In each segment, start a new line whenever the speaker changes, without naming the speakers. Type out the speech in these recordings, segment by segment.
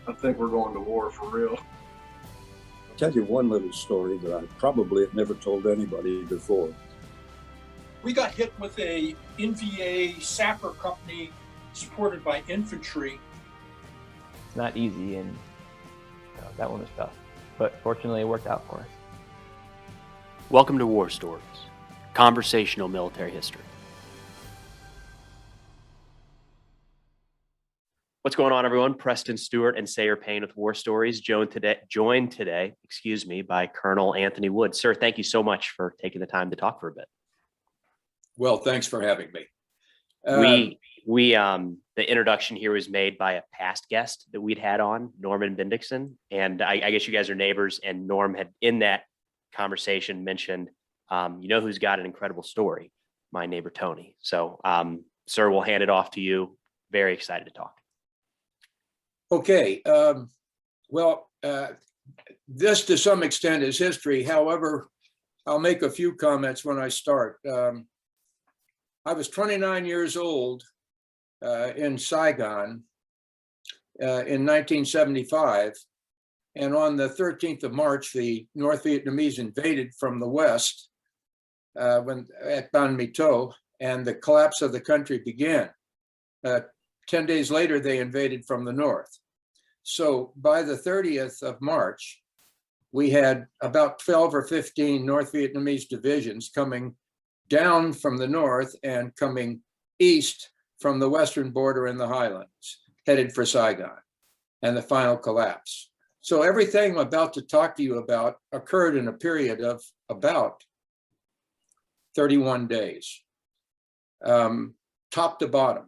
I think we're going to war for real.
I'll tell you one little story that I probably have never told anybody before.
We got hit with a NVA sapper company supported by infantry.
It's not easy, and that one was tough, but fortunately it worked out for us.
Welcome to War Stories, conversational military history. What's going on, everyone? Preston Stewart and Sayer Payne with War Stories, joined today, by Colonel Anthony Wood. Sir, thank you so much for taking the time to talk for a bit.
Well, thanks for having me.
The introduction here was made by a past guest that we'd had on, Norman Bendixson, and I guess you guys are neighbors, and Norm had in that conversation mentioned, who's got an incredible story? My neighbor, Tony. So, sir, we'll hand it off to you. Very excited to talk.
Okay. This to some extent is history. However, I'll make a few comments when I start. I was 29 years old in Saigon in 1975. And on the 13th of March, the North Vietnamese invaded from the west at Ban Mi To, and the collapse of the country began. 10 days later, they invaded from the north. So by the 30th of March, we had about 12 or 15 North Vietnamese divisions coming down from the north and coming east from the western border in the highlands, headed for Saigon and the final collapse. So everything I'm about to talk to you about occurred in a period of about 31 days, top to bottom.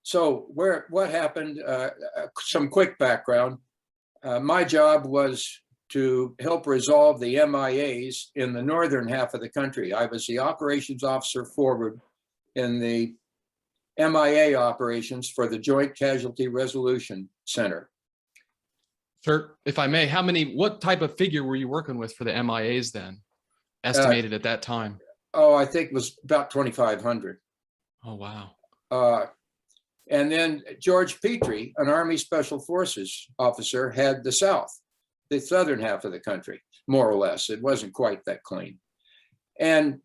So what happened, some quick background. My job was to help resolve the MIAs in the northern half of the country. I was the operations officer forward in the MIA operations for the Joint Casualty Resolution Center.
Sir, if I may, what type of figure were you working with for the MIAs then, estimated at that time?
Oh, I think it was about 2,500.
Oh, wow.
And then George Petrie, an Army Special Forces officer, had the South, the southern half of the country, more or less. It wasn't quite that clean. And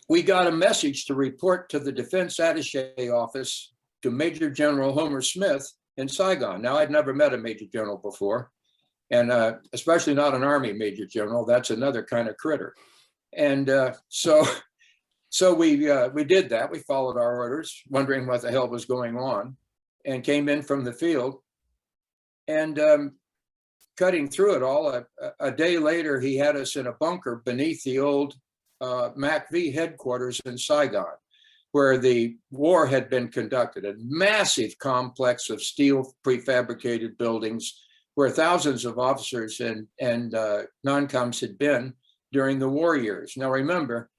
we got a message to report to the Defense Attaché office to Major General Homer Smith in Saigon. Now, I'd never met a Major General before, and especially not an Army Major General. That's another kind of critter. And so we did that. We followed our orders, wondering what the hell was going on, and came in from the field. And cutting through it all, a day later, he had us in a bunker beneath the old MACV headquarters in Saigon, where the war had been conducted, a massive complex of steel prefabricated buildings where thousands of officers and non-coms had been during the war years. Now, remember,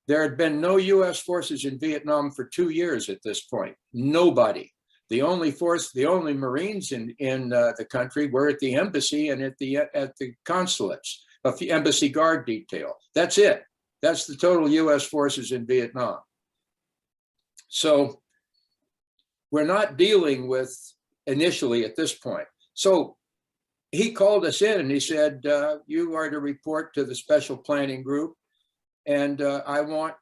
there had been no US forces in Vietnam for 2 years at this point. Nobody. The only Marines in the country were at the embassy and at the consulates, the embassy guard detail. That's it. That's the total US forces in Vietnam. So we're not dealing with initially at this point. So he called us in and he said, you are to report to the special planning group. And I want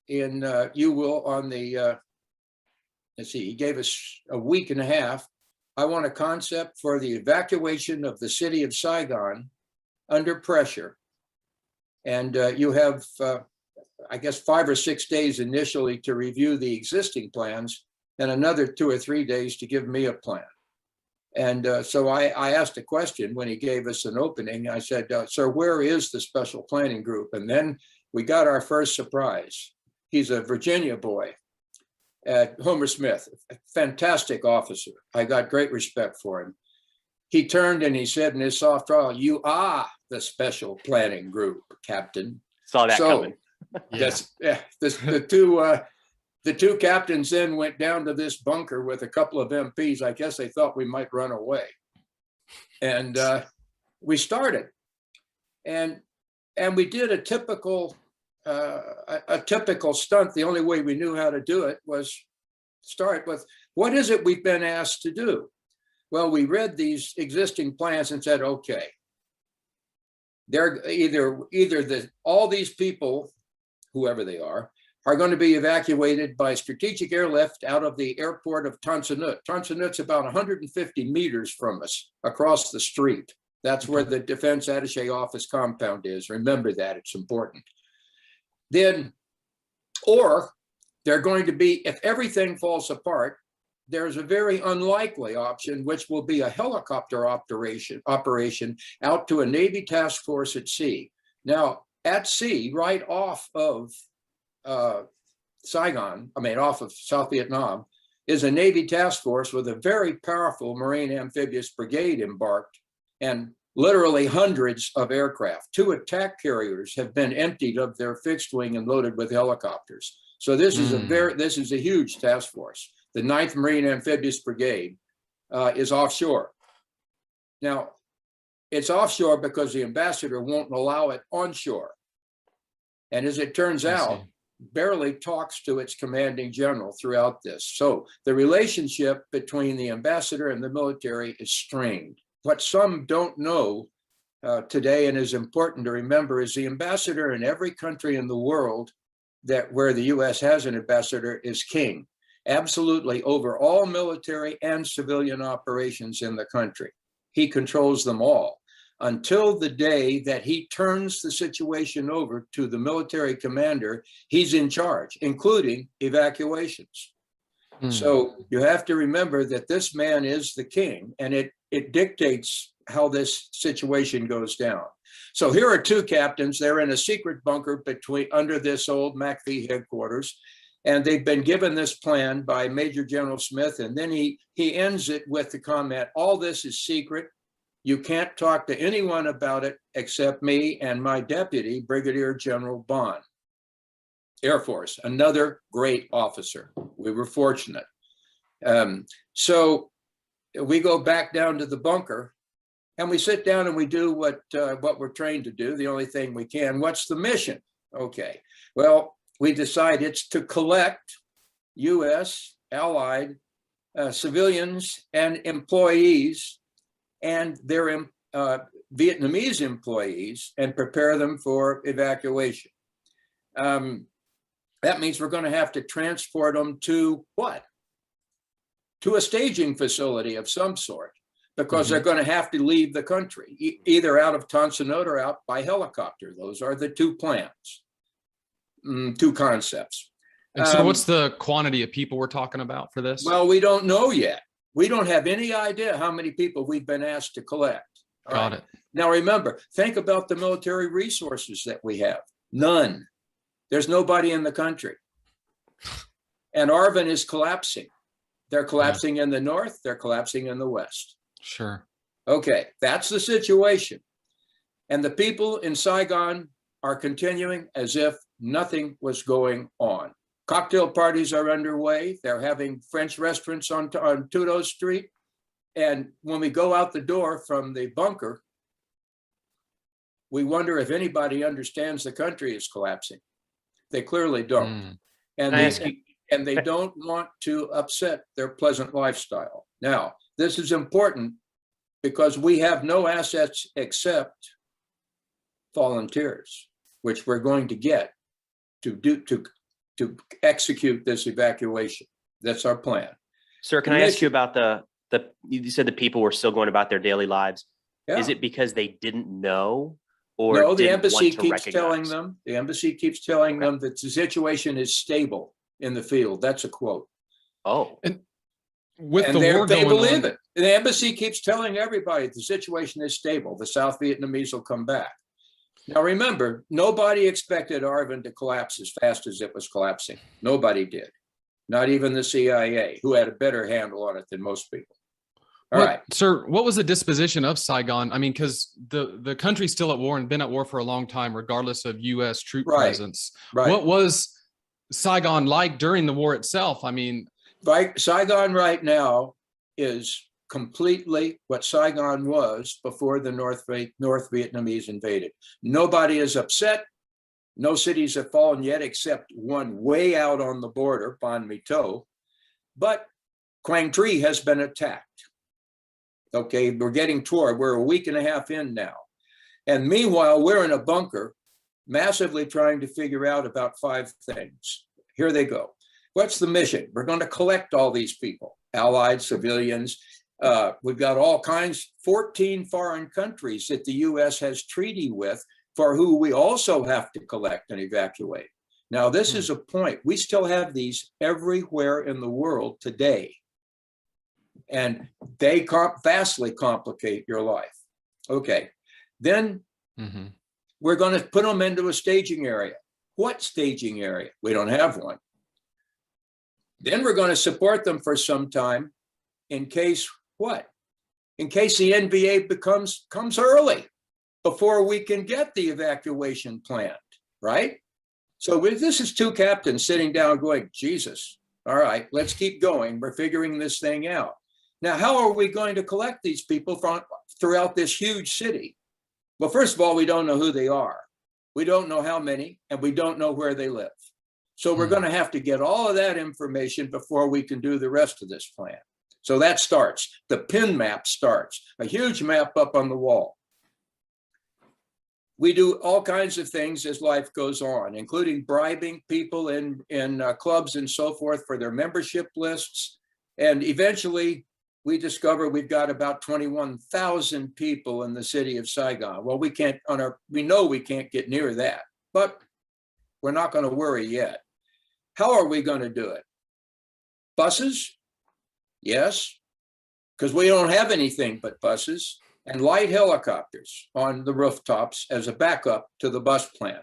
you will on the, let's see, he gave us a week and a half. I want a concept for the evacuation of the city of Saigon under pressure. And you have, I guess, 5 or 6 days initially to review the existing plans and another 2 or 3 days to give me a plan. And so I asked a question when he gave us an opening. I said, sir, where is the special planning group? And then we got our first surprise. He's a Virginia boy, Homer Smith, a fantastic officer. I got great respect for him. He turned and he said in his soft drawl, you are the special planning group, Captain.
Saw that coming.
Yes, the two captains then went down to this bunker with a couple of MPs. I guess they thought we might run away. And we started. And we did a typical stunt. The only way we knew how to do it was start with, what is it we've been asked to do? Well, we read these existing plans and said, okay, they're either all these people, whoever they are going to be evacuated by strategic airlift out of the airport of Tan Son Nhut. Tan Son Nhut's about 150 meters from us across the street. That's where the Defense Attaché Office compound is. Remember that, it's important. Then, or they're going to be, if everything falls apart, there's a very unlikely option, which will be a helicopter operation out to a Navy task force at sea. Now, at sea, right off of Saigon, off of South Vietnam, is a Navy task force with a very powerful Marine amphibious brigade embarked, and literally hundreds of aircraft. 2 attack carriers have been emptied of their fixed wing and loaded with helicopters. So this is a huge task force. The 9th Marine Amphibious Brigade is offshore. Now, it's offshore because the ambassador won't allow it onshore. And as it turns out, barely talks to its commanding general throughout this. So the relationship between the ambassador and the military is strained. What some don't know today, and is important to remember, is the ambassador in every country in the world where the US has an ambassador is king, absolutely over all military and civilian operations in the country. He controls them all until the day that he turns the situation over to the military commander. He's in charge, including evacuations. So you have to remember that this man is the king, and it dictates how this situation goes down. So here are 2 captains. They're in a secret bunker under this old MACV headquarters, and they've been given this plan by Major General Smith, and then he ends it with the comment, all this is secret. You can't talk to anyone about it except me and my deputy, Brigadier General Bond. Air Force, another great officer. We were fortunate. So we go back down to the bunker, and we sit down and we do what we're trained to do, the only thing we can. What's the mission? Okay, well, we decide it's to collect US, allied civilians and employees and their Vietnamese employees and prepare them for evacuation. That means we're going to have to transport them to what? To a staging facility of some sort, because they're going to have to leave the country, either out of Tan Son Nhut or out by helicopter. Those are the 2 plans, 2 concepts.
And so what's the quantity of people we're talking about for this?
Well, we don't know yet. We don't have any idea how many people we've been asked to collect.
Got it.
Now, remember, think about the military resources that we have. None. There's nobody in the country. And ARVN is collapsing. They're collapsing in the north. They're collapsing in the west.
Sure.
Okay, that's the situation. And the people in Saigon are continuing as if nothing was going on. Cocktail parties are underway. They're having French restaurants on Tudo Street. And when we go out the door from the bunker, we wonder if anybody understands the country is collapsing. They clearly don't. And they don't want to upset their pleasant lifestyle. Now, this is important because we have no assets except volunteers, which we're going to get to execute this evacuation. That's our plan.
Sir, can I ask you about you said the people were still going about their daily lives.
Yeah.
Is it because they didn't know, or
no, the
didn't
embassy
want to
keeps telling
recognize?
them, the embassy keeps telling them that the situation is stable in the field. That's a quote.
Oh.
And with
And
the war
they
going
believe
on,
it. The embassy keeps telling everybody the situation is stable. The South Vietnamese will come back. Now, remember, nobody expected ARVN to collapse as fast as it was collapsing. Nobody did. Not even the CIA, who had a better handle on it than most people. All right.
Sir, what was the disposition of Saigon? I mean, because the country's still at war and been at war for a long time, regardless of U.S. troop presence.
Right.
What was Saigon like during the war itself? I mean,
Saigon right now is completely what Saigon was before the North Vietnamese invaded. Nobody is upset. No cities have fallen yet, except one way out on the border, Ban Mi To. But Quang Tri has been attacked. Okay, we're a week and a half in now. And meanwhile, we're in a bunker, massively trying to figure out about 5 things. Here they go. What's the mission? We're going to collect all these people, allied, civilians. We've got all kinds, 14 foreign countries that the US has treaty with for who we also have to collect and evacuate. Now, this is a point. We still have these everywhere in the world today. And they vastly complicate your life. Okay, then we're going to put them into a staging area. What staging area? We don't have one. Then we're going to support them for some time in case what? In case the NVA comes early before we can get the evacuation planned, right? So this is 2 captains sitting down going, Jesus, all right, let's keep going. We're figuring this thing out. Now, how are we going to collect these people throughout this huge city? Well, first of all, we don't know who they are. We don't know how many, and we don't know where they live. So we're going to have to get all of that information before we can do the rest of this plan. So that starts. The pin map starts. A huge map up on the wall. We do all kinds of things as life goes on, including bribing people in clubs and so forth for their membership lists. And eventually, we discover we've got about 21,000 people in the city of Saigon. Well, we know we can't get near that, but we're not going to worry yet. How are we going to do it? Buses? Yes, because we don't have anything but buses, and light helicopters on the rooftops as a backup to the bus plan.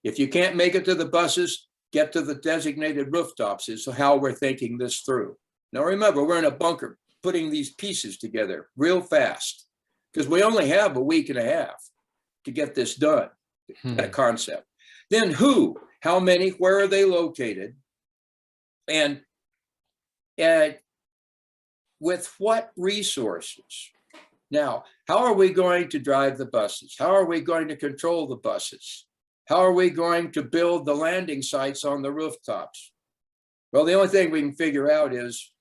If you can't make it to the buses, get to the designated rooftops is how we're thinking this through. Now remember, we're in a bunker putting these pieces together real fast because we only have a week and a half to get this done, that concept. Then who, how many, where are they located? And with what resources? Now, how are we going to drive the buses? How are we going to control the buses? How are we going to build the landing sites on the rooftops? Well, the only thing we can figure out is,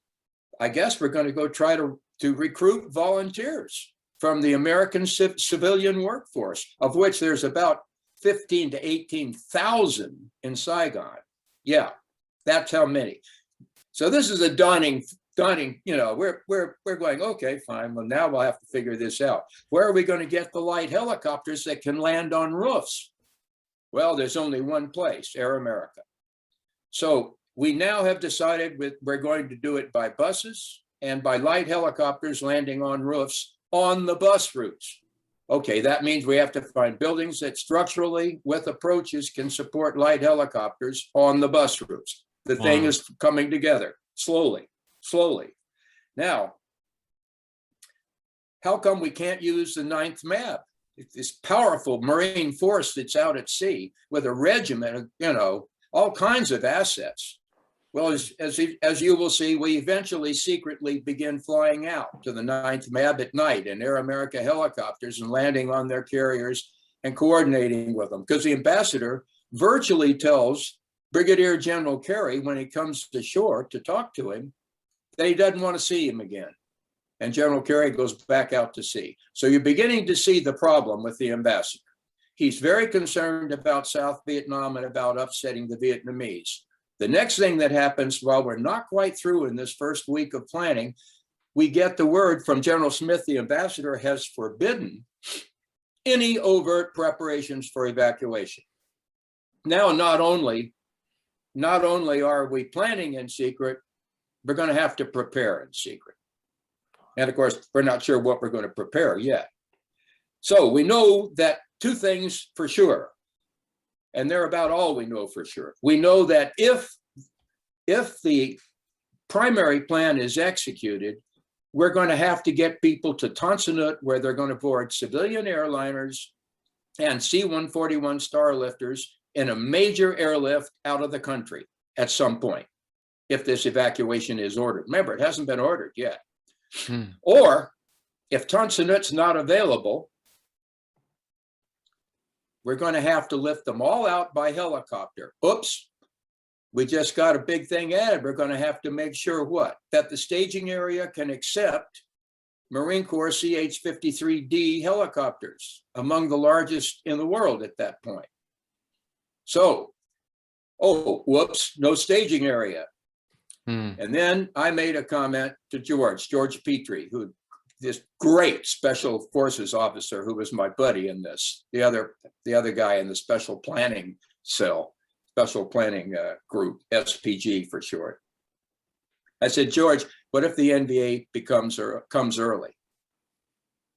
I guess we're going to go try to recruit volunteers from the American civilian workforce, of which there's about 15 to 18,000 in Saigon. Yeah, that's how many. So this is a daunting, we're going, okay, fine. Well, now we'll have to figure this out. Where are we going to get the light helicopters that can land on roofs? Well, there's only one place, Air America. So we now have decided we're going to do it by buses and by light helicopters landing on roofs on the bus routes. Okay, that means we have to find buildings that structurally with approaches can support light helicopters on the bus routes. The thing is coming together slowly. Now, how come we can't use the 9th MAB? This powerful Marine force that's out at sea with a regiment of, all kinds of assets. Well, as you will see, we eventually secretly begin flying out to the 9th MAB at night in Air America helicopters and landing on their carriers and coordinating with them. Because the ambassador virtually tells Brigadier General Carey when he comes to shore to talk to him that he doesn't want to see him again. And General Carey goes back out to sea. So you're beginning to see the problem with the ambassador. He's very concerned about South Vietnam and about upsetting the Vietnamese. The next thing that happens while we're not quite through in this first week of planning, we get the word from General Smith, the ambassador has forbidden any overt preparations for evacuation. Now, not only are we planning in secret, we're going to have to prepare in secret. And of course, we're not sure what we're going to prepare yet. So we know that 2 things for sure, and they're about all we know for sure. We know that if the primary plan is executed, we're going to have to get people to Tan Son Nhut, where they're going to board civilian airliners and C-141 Starlifters in a major airlift out of the country at some point, if this evacuation is ordered. Remember, it hasn't been ordered yet. Or if Tan Son Nhut's not available, we're going to have to lift them all out by helicopter. Oops, we just got a big thing added. We're going to have to make sure what? That the staging area can accept Marine Corps CH-53D helicopters, among the largest in the world at that point. So, oh, whoops, no staging area. And then I made a comment to George Petrie, who this great special forces officer who was my buddy in this, the other guy in the special planning cell, special planning group, SPG for short. I said, George, what if the NVA comes early?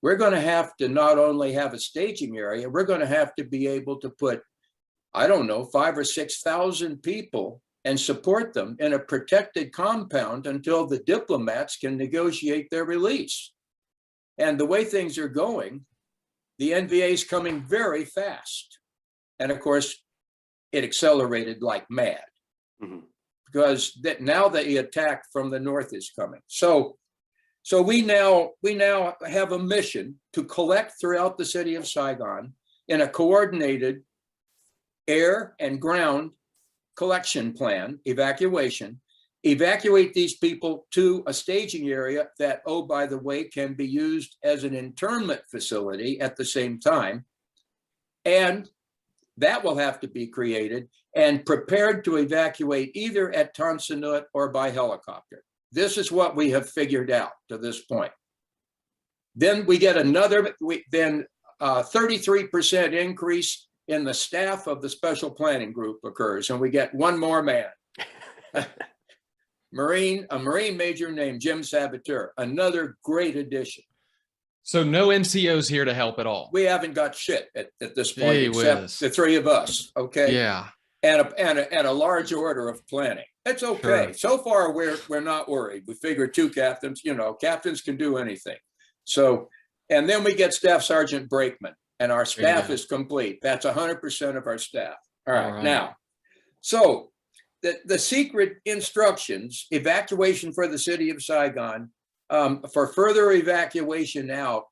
We're going to have to not only have a staging area, we're going to have to be able to put, I don't know, 5,000 or 6,000 people and support them in a protected compound until the diplomats can negotiate their release. And the way things are going, the NVA is coming very fast. And of course, it accelerated like mad because now the attack from the north is coming. So we now have a mission to collect throughout the city of Saigon in a coordinated air and ground collection plan, evacuate these people to a staging area that, oh, by the way, can be used as an internment facility at the same time. And that will have to be created and prepared to evacuate either at Tan Son Nhut or by helicopter. This is what we have figured out to this point. Then we get another, 33% increase in the staff of the special planning group occurs, and we get one more man. A Marine major named Jim Saboteur, another great addition.
So no NCOs here to help at all.
We haven't got shit at this point, except the three of us, okay?
Yeah.
And a large order of planning. It's okay.
Sure.
So far, we're not worried. We figured two captains, captains can do anything. So, and then we get Staff Sergeant Brakeman, and our staff is complete. That's 100% of our staff. All right. Now, so the secret instructions, evacuation for the city of Saigon, for further evacuation out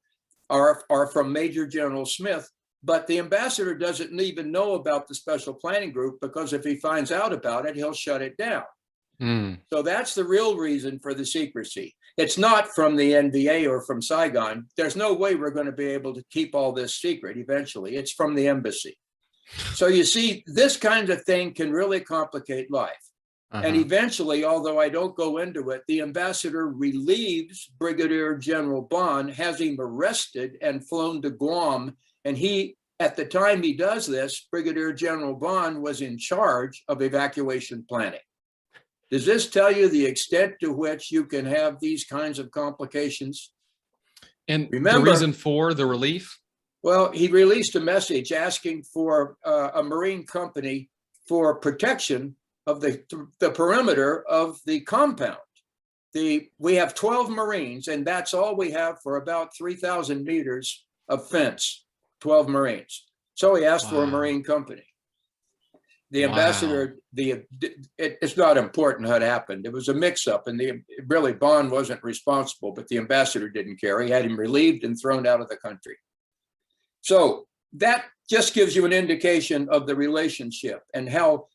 are from Major General Smith, but the ambassador doesn't even know about the special planning group because if he finds out about it, he'll shut it down. So that's the real reason for the secrecy. It's not from the NVA or from Saigon. There's no way we're going to be able to keep all this secret eventually. It's from the embassy. So you see, this kind of thing can really complicate life. And eventually, although I don't go into it, the ambassador relieves Brigadier General Bond, has him arrested and flown to Guam. And at the time he does this, Brigadier General Bond was in charge of evacuation planning. Does this tell you the extent to which you can have these kinds of complications?
And
remember,
the reason for the relief?
Well, he released a message asking for a Marine company for protection of the perimeter of the compound. We have 12 Marines, and that's all we have for about 3,000 meters of fence, 12 Marines. So he asked for a Marine company. The ambassador, it's not important how it happened. It was a mix-up, and really Bond wasn't responsible, but the ambassador didn't care. He had him relieved and thrown out of the country. So that just gives you an indication of the relationship and how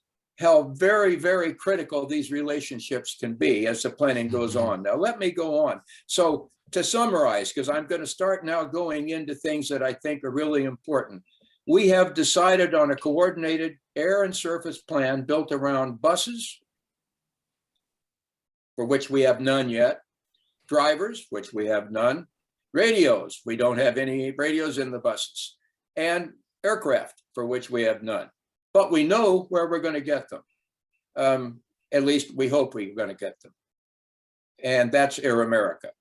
very, very critical these relationships can be as the planning goes on. Now, let me go on. So to summarize, because I'm going to start now going into things that I think are really important. We have decided on a coordinated air and surface plan built around buses, for which we have none yet, drivers, which we have none, radios, we don't have any radios in the buses, and aircraft, for which we have none. But we know where we're going to get them. At least we hope we're going to get them. And that's Air America.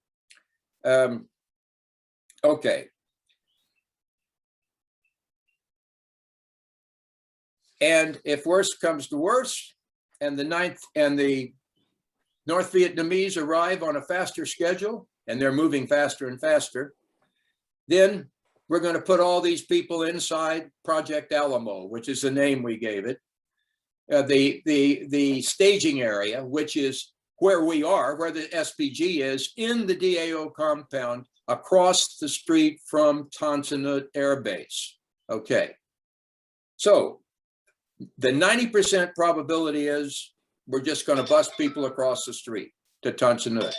Okay. And if worse comes to worse, and the North Vietnamese arrive on a faster schedule, and they're moving faster and faster, then we're going to put all these people inside Project Alamo, which is the name we gave it. The staging area, which is where we are, where the SPG is, in the DAO compound across the street from Tan Son Nhut Air Base. Okay. So the 90% probability is we're just going to bus people across the street to Tan Son Nhut.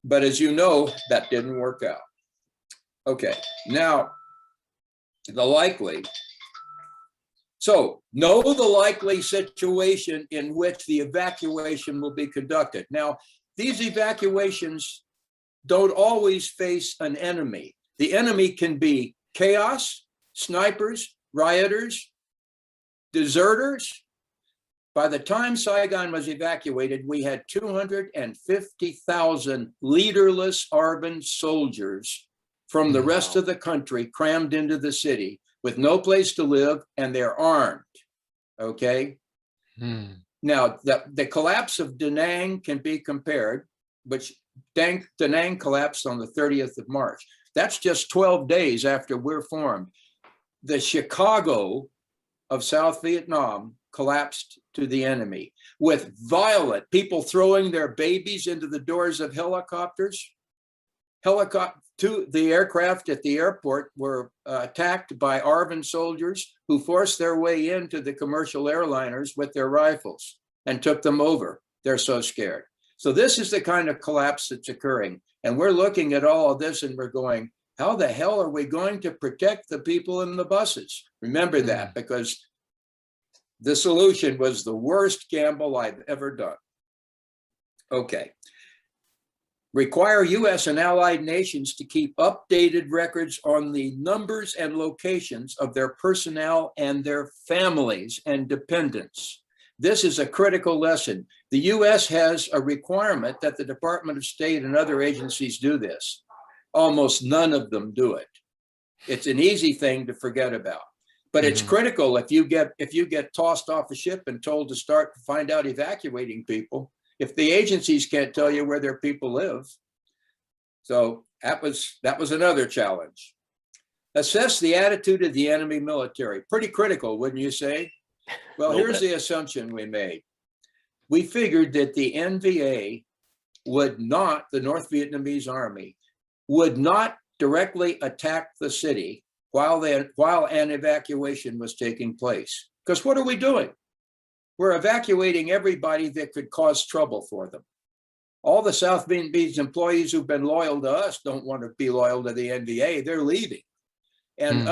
But as you know, that didn't work out. Okay, now the likely. So know the likely situation in which the evacuation will be conducted. Now, these evacuations don't always face an enemy. The enemy can be chaos, snipers, rioters, deserters. By the time Saigon was evacuated, we had 250,000 leaderless armed soldiers from the rest of the country crammed into the city with no place to live, and they're armed, okay? Now, the collapse of Da Nang can be compared, which Da Nang collapsed on the 30th of March. That's just 12 days after we're formed. The Chicago of South Vietnam collapsed to the enemy with violent people throwing their babies into the doors of helicopters. The aircraft at the airport were attacked by armed soldiers who forced their way into the commercial airliners with their rifles and took them over. They're so scared. So this is the kind of collapse that's occurring. And we're looking at all of this and we're going, how the hell are we going to protect the people in the buses? Remember that, because the solution was the worst gamble I've ever done. Okay. Require US and allied nations to keep updated records on the numbers and locations of their personnel and their families and dependents. This is a critical lesson. The US has a requirement that the Department of State and other agencies do this. Almost none of them do it. It's an easy thing to forget about. But it's critical if you get tossed off a ship and told to start to find out evacuating people, if the agencies can't tell you where their people live. So that was another challenge. Assess the attitude of the enemy military. Pretty critical, wouldn't you say? Well, here's the assumption we made. We figured that the NVA would not, the North Vietnamese army, would not directly attack the city while an evacuation was taking place. Because what are we doing? We're evacuating everybody that could cause trouble for them. All the South Vietnamese employees who've been loyal to us don't want to be loyal to the NVA. They're leaving. And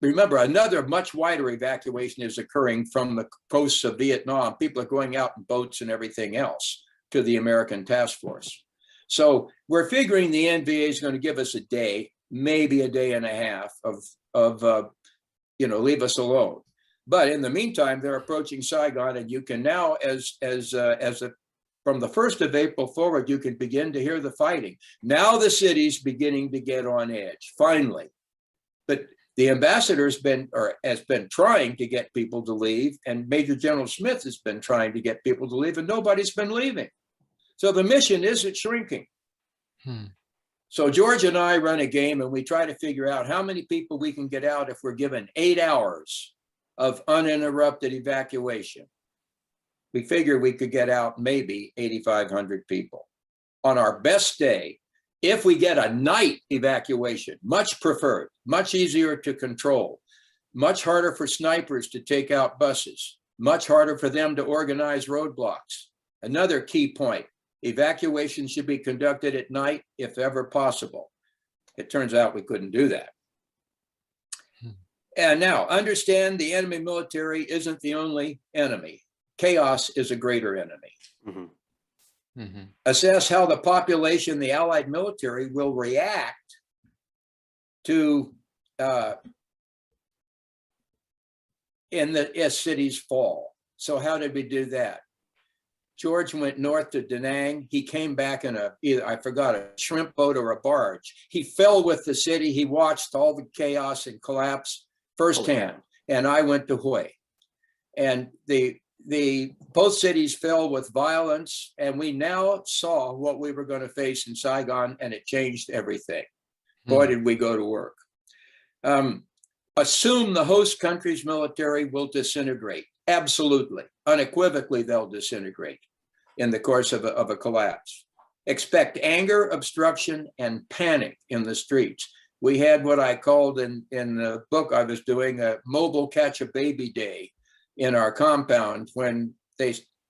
remember, another much wider evacuation is occurring from the coasts of Vietnam. People are going out in boats and everything else to the American task force. So we're figuring the NVA is going to give us a day, maybe a day and a half of leave us alone. But in the meantime, they're approaching Saigon, and you can now, from the 1st of April forward, you can begin to hear the fighting. Now the city's beginning to get on edge, finally. But the ambassador has been trying to get people to leave, and Major General Smith has been trying to get people to leave, and nobody's been leaving. So the mission isn't shrinking. So George and I run a game, and we try to figure out how many people we can get out if we're given 8 hours of uninterrupted evacuation. We figure we could get out maybe 8,500 people. On our best day, if we get a night evacuation, much preferred, much easier to control, much harder for snipers to take out buses, much harder for them to organize roadblocks. Another key point, evacuation should be conducted at night if ever possible. It turns out we couldn't do that. And now, understand the enemy military isn't the only enemy. Chaos is a greater enemy. Assess how the population, the Allied military, will react to as cities fall. So how did we do that? George went north to Da Nang. He came back in a shrimp boat or a barge. He fell with the city. He watched all the chaos and collapse firsthand. And I went to Hue. And both cities fell with violence, and we now saw what we were going to face in Saigon, and it changed everything. Boy, did we go to work. Assume the host country's military will disintegrate. Absolutely, unequivocally, they'll disintegrate in the course of a collapse. Expect anger, obstruction, and panic in the streets. We had what I called in the book I was doing a mobile catch a baby day in our compound when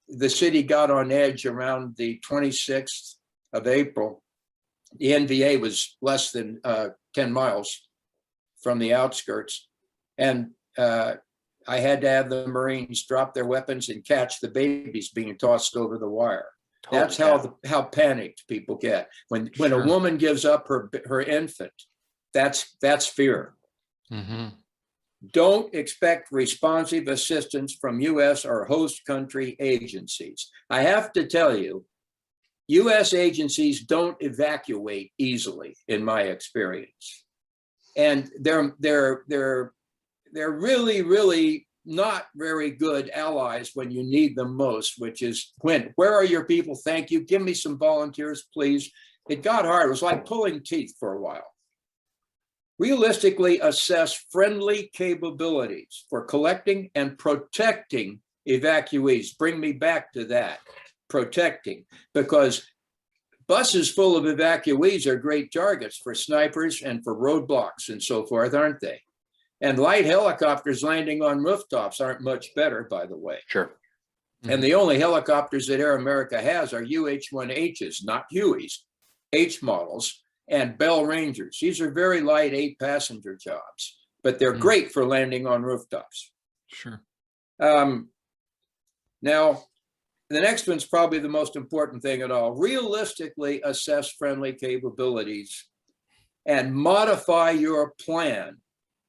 the city got on edge around the 26th of April. The NVA was less than 10 miles from the outskirts. And I had to have the Marines drop their weapons and catch the babies being tossed over the wire. That's how panicked people get. When
Sure.
a woman gives up her infant, that's fear.
Mhm.
Don't expect responsive assistance from U.S. or host country agencies. I have to tell you, U.S. agencies don't evacuate easily, in my experience, and they're really, really not very good allies when you need them most. Which is where are your people? Thank you. Give me some volunteers, please. It got hard. It was like pulling teeth for a while. Realistically assess friendly capabilities for collecting and protecting evacuees. Bring me back to that, protecting, because buses full of evacuees are great targets for snipers and for roadblocks and so forth, aren't they? And light helicopters landing on rooftops aren't much better, by the way.
Sure.
And the only helicopters that Air America has are UH-1Hs, not Hueys, H models, and Bell Rangers. These are very light 8-passenger jobs, but they're great for landing on rooftops.
Sure.
Now, the next one's probably the most important thing at all. Realistically assess friendly capabilities and modify your plan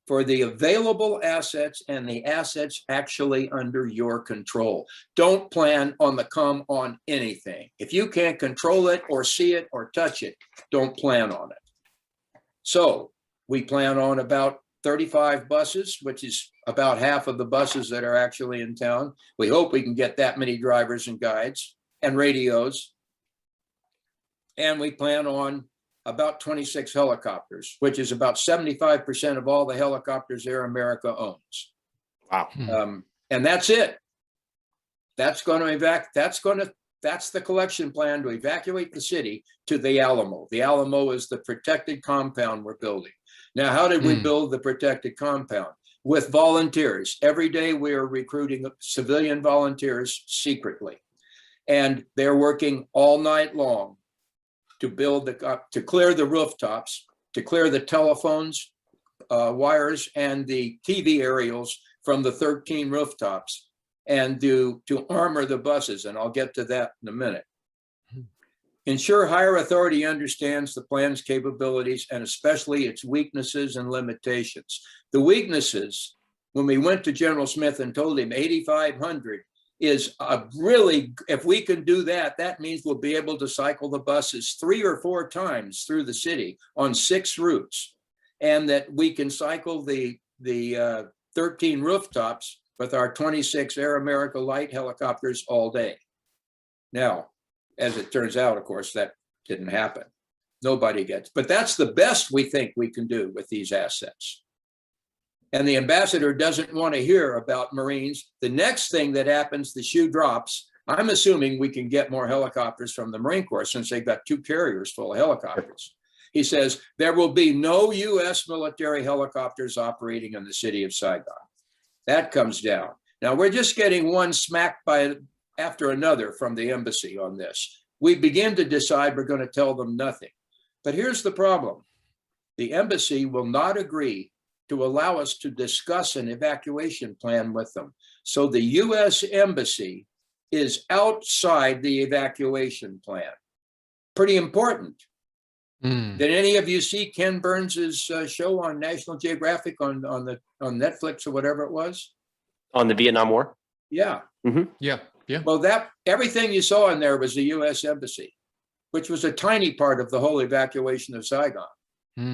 for the available assets and the assets actually under your control. Don't plan on the come on anything. If you can't control it or see it or touch it, don't plan on it. So we plan on about 35 buses, which is about half of the buses that are actually in town. We hope we can get that many drivers and guides and radios. And we plan on about 26 helicopters, which is about 75% of all the helicopters Air America owns.
Wow.
And that's it. That's going to that's the collection plan to evacuate the city to the Alamo. The Alamo is the protected compound we're building. Now, how did we build the protected compound? With volunteers. Every day we are recruiting civilian volunteers secretly. And they're working all night long to to clear the rooftops, to clear the telephones, wires, and the TV aerials from the 13 rooftops, and to armor the buses. And I'll get to that in a minute. Ensure higher authority understands the plan's capabilities and especially its weaknesses and limitations. The weaknesses, when we went to General Smith and told him 8,500 is really, if we can do that, that means we'll be able to cycle the buses 3 or 4 times through the city on 6 routes, and that we can cycle the 13 rooftops with our 26 Air America light helicopters all day. Now, as it turns out, of course, that didn't happen. Nobody gets, but that's the best we think we can do with these assets. And the ambassador doesn't want to hear about Marines. The next thing that happens, the shoe drops. I'm assuming we can get more helicopters from the Marine Corps since they've got 2 carriers full of helicopters. He says there will be no U.S. military helicopters operating in the city of Saigon. That comes down. Now we're just getting one smack after another from the embassy on this. We begin to decide we're going to tell them nothing. But here's the problem. The embassy will not agree to allow us to discuss an evacuation plan with them. So the U.S. Embassy is outside the evacuation plan. Pretty important. Did any of you see Ken Burns's show on National Geographic on Netflix or whatever it was?
On the Vietnam War?
Yeah.
Yeah.
Well, everything you saw in there was the U.S. Embassy, which was a tiny part of the whole evacuation of Saigon.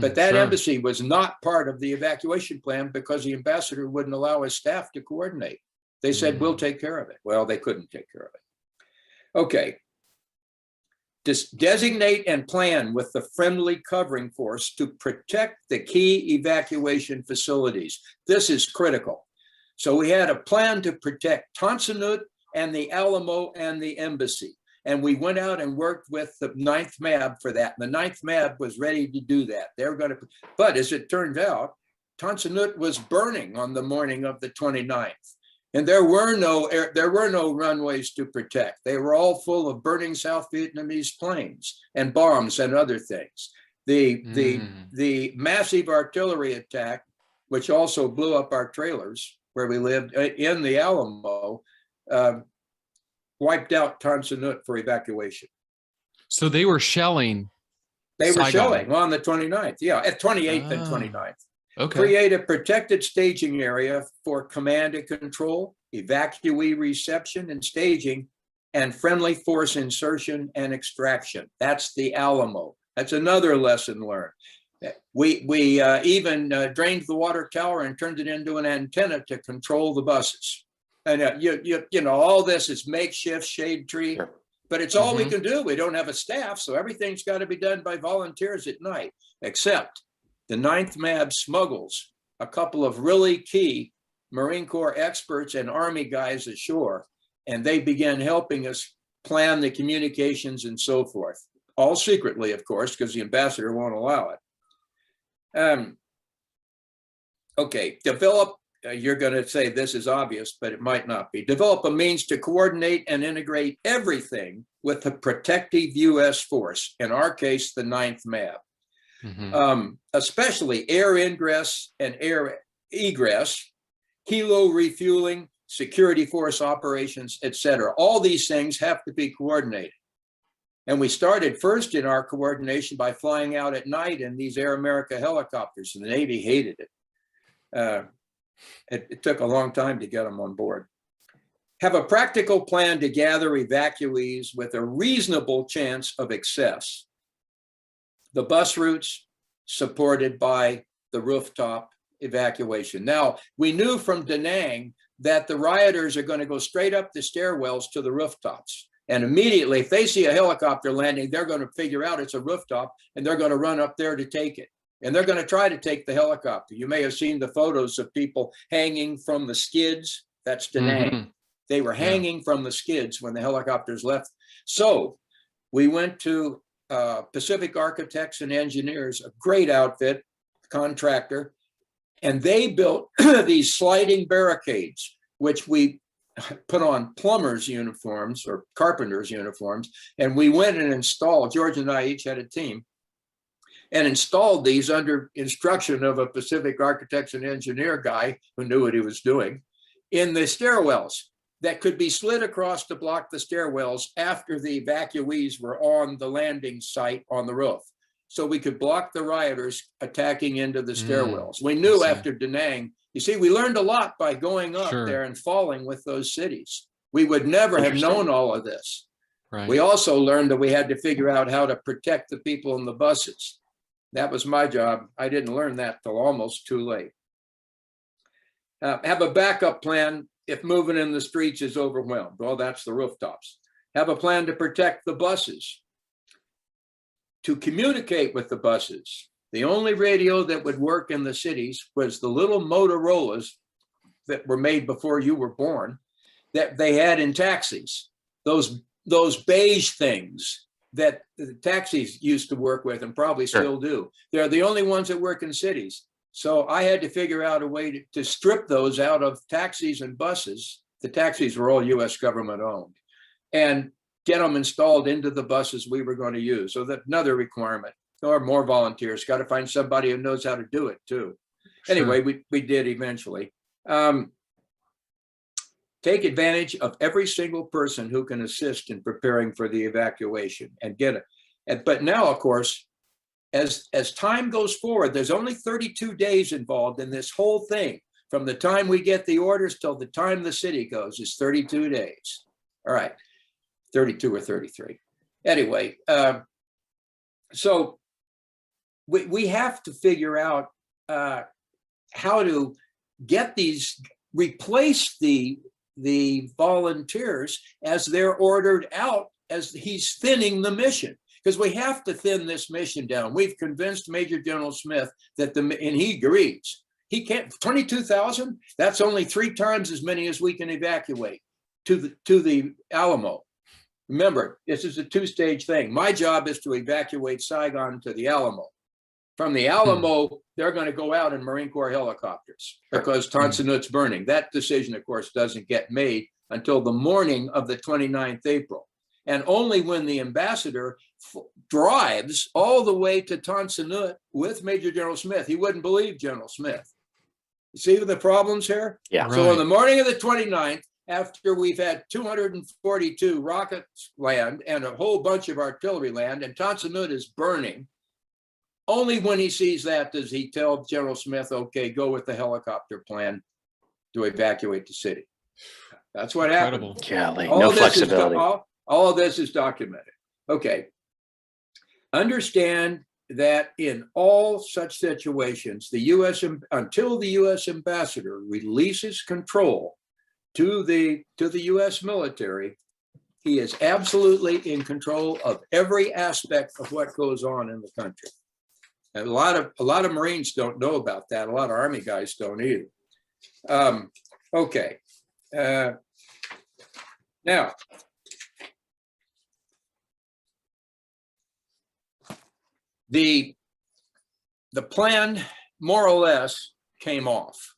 But that embassy was not part of the evacuation plan because the ambassador wouldn't allow his staff to coordinate. They said, we'll take care of it. Well, they couldn't take care of it. Okay. Designate and plan with the friendly covering force to protect the key evacuation facilities. This is critical. So we had a plan to protect Tonsanut and the Alamo and the embassy. And we went out and worked with the 9th MAB for that. And the 9th MAB was ready to do that. They're going to, but as it turned out, Tonsanut was burning on the morning of the 29th. And there were no runways to protect. They were all full of burning South Vietnamese planes and bombs and other things. The massive artillery attack, which also blew up our trailers where we lived in the Alamo, wiped out Tan Son Nhut for evacuation.
So they were shelling.
They were
Saigon.
shelling on the 29th, yeah, at 28th and 29th.
Okay.
Create a protected staging area for command and control, evacuee reception and staging, and friendly force insertion and extraction. That's the Alamo. That's another lesson learned. We even drained the water tower and turned it into an antenna to control the buses. And you know, all this is makeshift shade tree, but it's all we can do. We don't have a staff, so everything's got to be done by volunteers at night, except the 9th MAB smuggles a couple of really key Marine Corps experts and Army guys ashore, and they began helping us plan the communications and so forth, all secretly, of course, because the ambassador won't allow it. Okay, develop, you're going to say this is obvious, but it might not be. Develop a means to coordinate and integrate everything with the protective U.S. force, in our case, the 9th MAB. Especially air ingress and air egress, helo refueling, security force operations, etc. All these things have to be coordinated. And we started first in our coordination by flying out at night in these Air America helicopters, and the Navy hated it. It took a long time to get them on board. Have a practical plan to gather evacuees with a reasonable chance of access. The bus routes supported by the rooftop evacuation. Now, we knew from Da Nang that the rioters are going to go straight up the stairwells to the rooftops. And immediately, if they see a helicopter landing, they're going to figure out it's a rooftop, and they're going to run up there to take it. And they're going to try to take the helicopter. You may have seen the photos of people hanging from the skids. That's Da Nang. They were hanging from the skids when the helicopters left. So we went to Pacific Architects and Engineers, a great outfit, contractor, and they built these sliding barricades, which we put on plumbers' uniforms or carpenters' uniforms, and we went and installed, George and I each had a team, and installed these under instruction of a Pacific Architects and Engineer guy who knew what he was doing, in the stairwells that could be slid across to block the stairwells after the evacuees were on the landing site on the roof. So we could block the rioters attacking into the stairwells. We knew after Da Nang, you see, we learned a lot by going up there and falling with those cities. We would never have known all of this.
Right.
We also learned that we had to figure out how to protect the people in the buses. That was my job. I didn't learn that till almost too late. Have a backup plan if moving in the streets is overwhelmed. Well, that's the rooftops. Have a plan to protect the buses. To communicate with the buses, the only radio that would work in the cities was the little Motorola's that were made before you were born, that they had in taxis. Those beige things that the taxis used to work with and probably still do. They're the only ones that work in cities. So I had to figure out a way to strip those out of taxis and buses. The taxis were all US government owned, and get them installed into the buses we were going to use. So that's another requirement, or more volunteers. Got to find somebody who knows how to do it too. Anyway, we did eventually. Take advantage of every single person who can assist in preparing for the evacuation and get it. But now, of course, as time goes forward, there's only 32 days involved in this whole thing. From the time we get the orders till the time the city goes is 32 days. All right, 32 or 33. Anyway, so we have to figure out how to get these, replace the volunteers as they're ordered out as he's thinning the mission. Because we have to thin this mission down. We've convinced Major General Smith that and he agrees. He can't, 22,000, that's only 3 times as many as we can evacuate to the Alamo. Remember, this is a 2-stage thing. My job is to evacuate Saigon to the Alamo. From the Alamo, they're going to go out in Marine Corps helicopters because Tan Son Nhut's burning. That decision, of course, doesn't get made until the morning of the 29th April. And only when the ambassador drives all the way to Tan Son Nhut with Major General Smith. He wouldn't believe General Smith. You see the problems here?
Yeah.
So on the morning of the 29th, after we've had 242 rockets land and a whole bunch of artillery land, and Tan Son Nhut is burning, only when he sees that does he tell General Smith, okay, go with the helicopter plan to evacuate the city. That's what happened.
Incredible.
Golly,
All
no
of this is
flexibility.
all of this is documented. Okay. Understand that in all such situations, until the U.S. ambassador releases control to the U.S. military, he is absolutely in control of every aspect of what goes on in the country. And a lot of Marines don't know about that. A lot of Army guys don't either. Okay. Now, the plan more or less came off.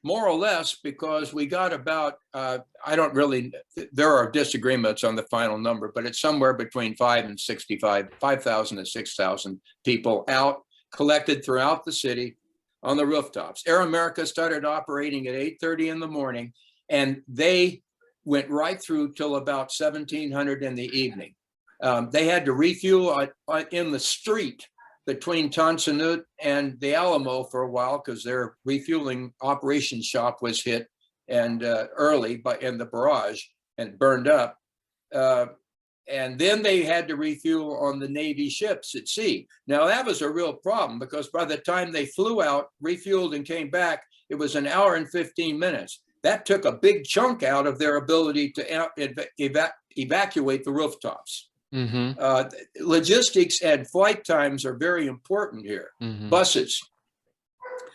More or less because we got about, there are disagreements on the final number, but it's somewhere between 5,000 to 6,000 people out, collected throughout the city on the rooftops. Air America started operating at 8:30 in the morning, and they went right through till about 1700 in the evening. They had to refuel in the street between Tan Son Nhut and the Alamo for a while because their refueling operations shop was hit and early in the barrage and burned up. And then they had to refuel on the Navy ships at sea. Now that was a real problem because by the time they flew out, refueled and came back, it was an hour and 15 minutes. That took a big chunk out of their ability to evacuate the rooftops. Logistics and flight times are very important here. Buses.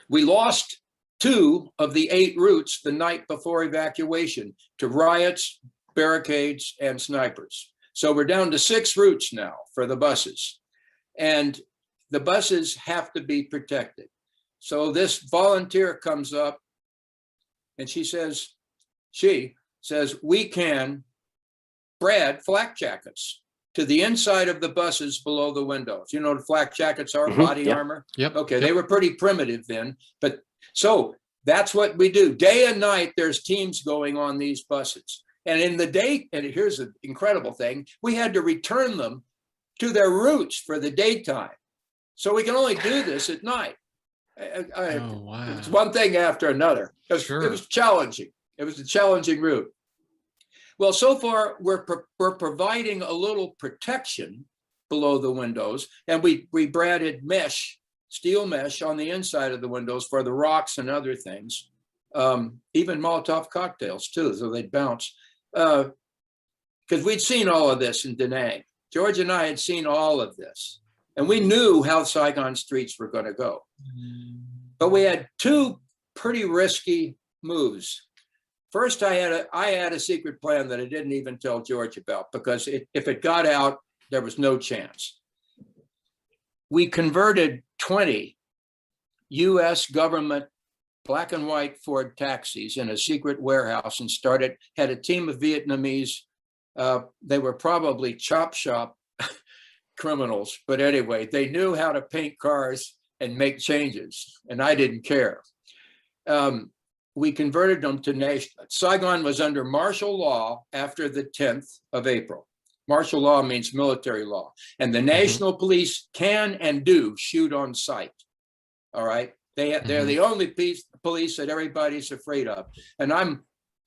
We lost 2 of the 8 routes the night before evacuation to riots, barricades, and snipers. So we're down to 6 routes now for the buses. And the buses have to be protected. So this volunteer comes up and she says, we can brad flak jackets to the inside of the buses below the windows. You know what flak jackets are, body armor?
Yep.
Okay, they were pretty primitive then. But so that's what we do. Day and night, there's teams going on these buses. And in the day, and here's the incredible thing, we had to return them to their routes for the daytime. So we can only do this at night.
Oh, wow.
It's one thing after another. It was challenging. It was a challenging route. Well, so far we're providing a little protection below the windows, and we bradded mesh, steel mesh on the inside of the windows for the rocks and other things, even Molotov cocktails too, so they'd bounce. Because we'd seen all of this in Da Nang. George and I had seen all of this, and we knew how Saigon streets were going to go. But we had 2 pretty risky moves. First, I had a secret plan that I didn't even tell George about because if it got out, there was no chance. We converted 20 U.S. government black and white Ford taxis in a secret warehouse and had a team of Vietnamese. They were probably chop shop criminals, but anyway, they knew how to paint cars and make changes, and I didn't care. We converted them to national. Saigon was under martial law after the 10th of April. Martial law means military law. And the national police can and do shoot on sight. All right. They're the only police that everybody's afraid of. And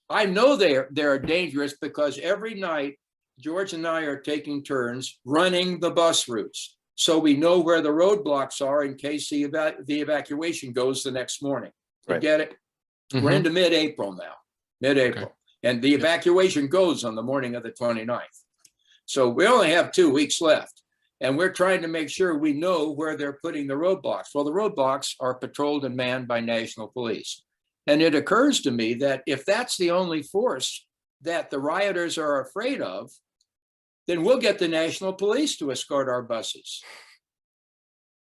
I know they're dangerous because every night George and I are taking turns running the bus routes. So we know where the roadblocks are in case the evacuation goes the next morning. You get it? We're into mid-April now, mid-April. And the evacuation goes on the morning of the 29th. So we only have 2 weeks left. And we're trying to make sure we know where they're putting the roadblocks. Well, the roadblocks are patrolled and manned by national police. And it occurs to me that if that's the only force that the rioters are afraid of, then we'll get the national police to escort our buses.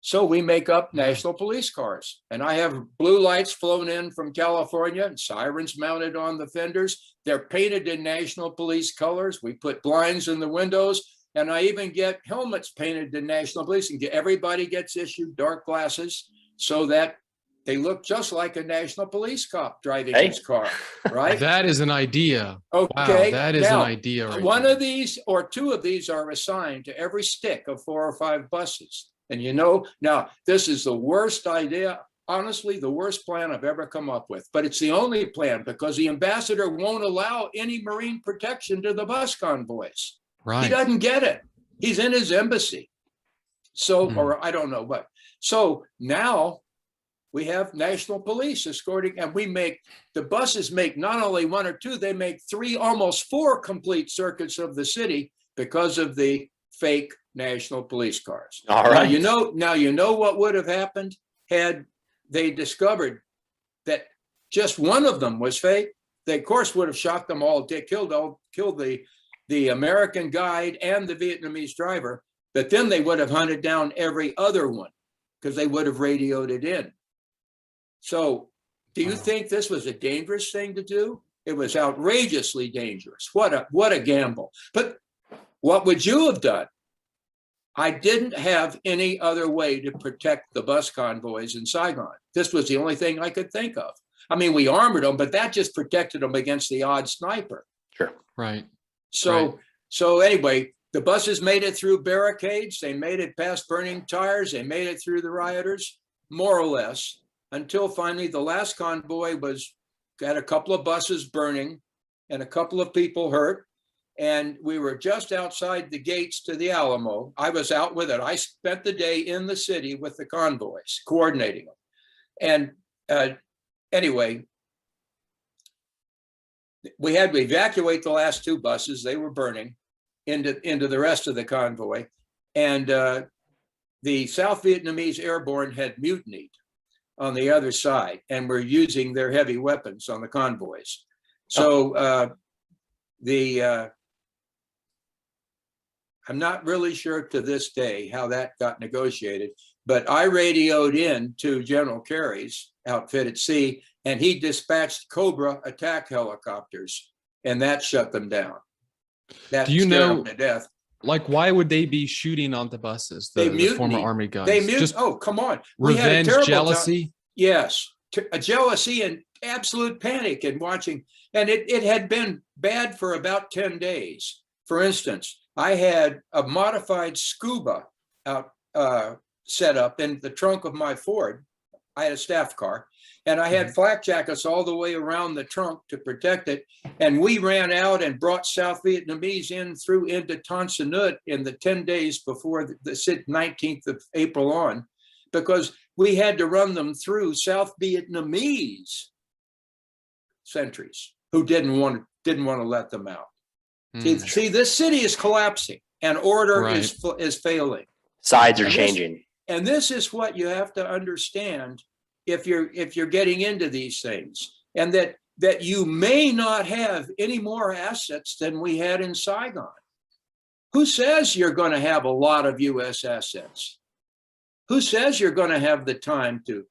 So we make up national police cars. And I have blue lights flown in from California and sirens mounted on the fenders. They're painted in national police colors. We put blinds in the windows. And I even get helmets painted in national police, and everybody gets issued dark glasses so that they look just like a national police cop driving his car, right?
That is an idea.
Okay.
Wow, that is
Now,
an idea. Right
one
there.
of these or two of these are assigned to every stick of 4 or 5 buses. And now this is the worst idea, honestly, the worst plan I've ever come up with, but it's the only plan because the ambassador won't allow any Marine protection to the bus convoys.
Right.
He doesn't get it. He's in his embassy. So, or I don't know what. So now we have national police escorting, and the buses make not only 1 or 2, they make 3, almost 4 complete circuits of the city because of the fake national police cars.
All right.
Now you know what would have happened had they discovered that just one of them was fake. They, of course, would have shot them all, killed the American guide and the Vietnamese driver, but then they would have hunted down every other one because they would have radioed it in. So do you think this was a dangerous thing to do? It was outrageously dangerous. What a gamble. But what would you have done? I didn't have any other way to protect the bus convoys in Saigon. This was the only thing I could think of. I mean, we armored them, but that just protected them against the odd sniper.
Sure.
Right.
So anyway, the buses made it through barricades. They made it past burning tires. They made it through the rioters, more or less, until finally the last convoy got a couple of buses burning and a couple of people hurt. And we were just outside the gates to the Alamo. I was out with it. I spent the day in the city with the convoys, coordinating them. And anyway, we had to evacuate the last 2 buses. They were burning into the rest of the convoy. And the South Vietnamese airborne had mutinied on the other side and were using their heavy weapons on the convoys. So I'm not really sure to this day how that got negotiated, but I radioed in to General Carey's outfit at sea, and he dispatched Cobra attack helicopters, and that shut them down. That
Do you
scared
know
them to death.
Like, why would they be shooting on the buses? The former Army guys.
Just, oh, come on.
Revenge, jealousy.
Yes, a jealousy and absolute panic in watching. And it had been bad for about 10 days. For instance, I had a modified scuba out set up in the trunk of my Ford. I had a staff car, and I had flak jackets all the way around the trunk to protect it. And we ran out and brought South Vietnamese into Tan Son Nhut in the 10 days before the 19th of April on, because we had to run them through South Vietnamese sentries who didn't want to let them out. See, this city is collapsing and order is failing.
Sides are changing.
And this is what you have to understand if you're getting into these things, and that you may not have any more assets than we had in Saigon. Who says you're going to have a lot of U.S. assets? Who says you're going to have the time to,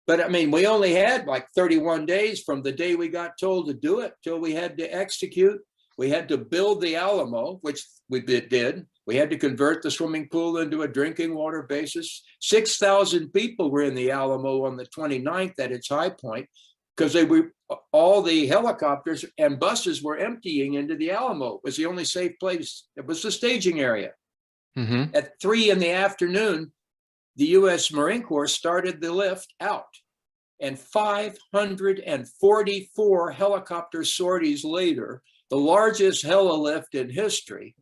But I mean, we only had like 31 days from the day we got told to do it till we had to execute. We had to build the Alamo, which we did. We had to convert the swimming pool into a drinking water basis. 6,000 people were in the Alamo on the 29th at its high point, because all the helicopters and buses were emptying into the Alamo. It was the only safe place. It was the staging area. At 3 p.m, the U.S. Marine Corps started the lift out, and 544 helicopter sorties later, the largest heli-lift in history,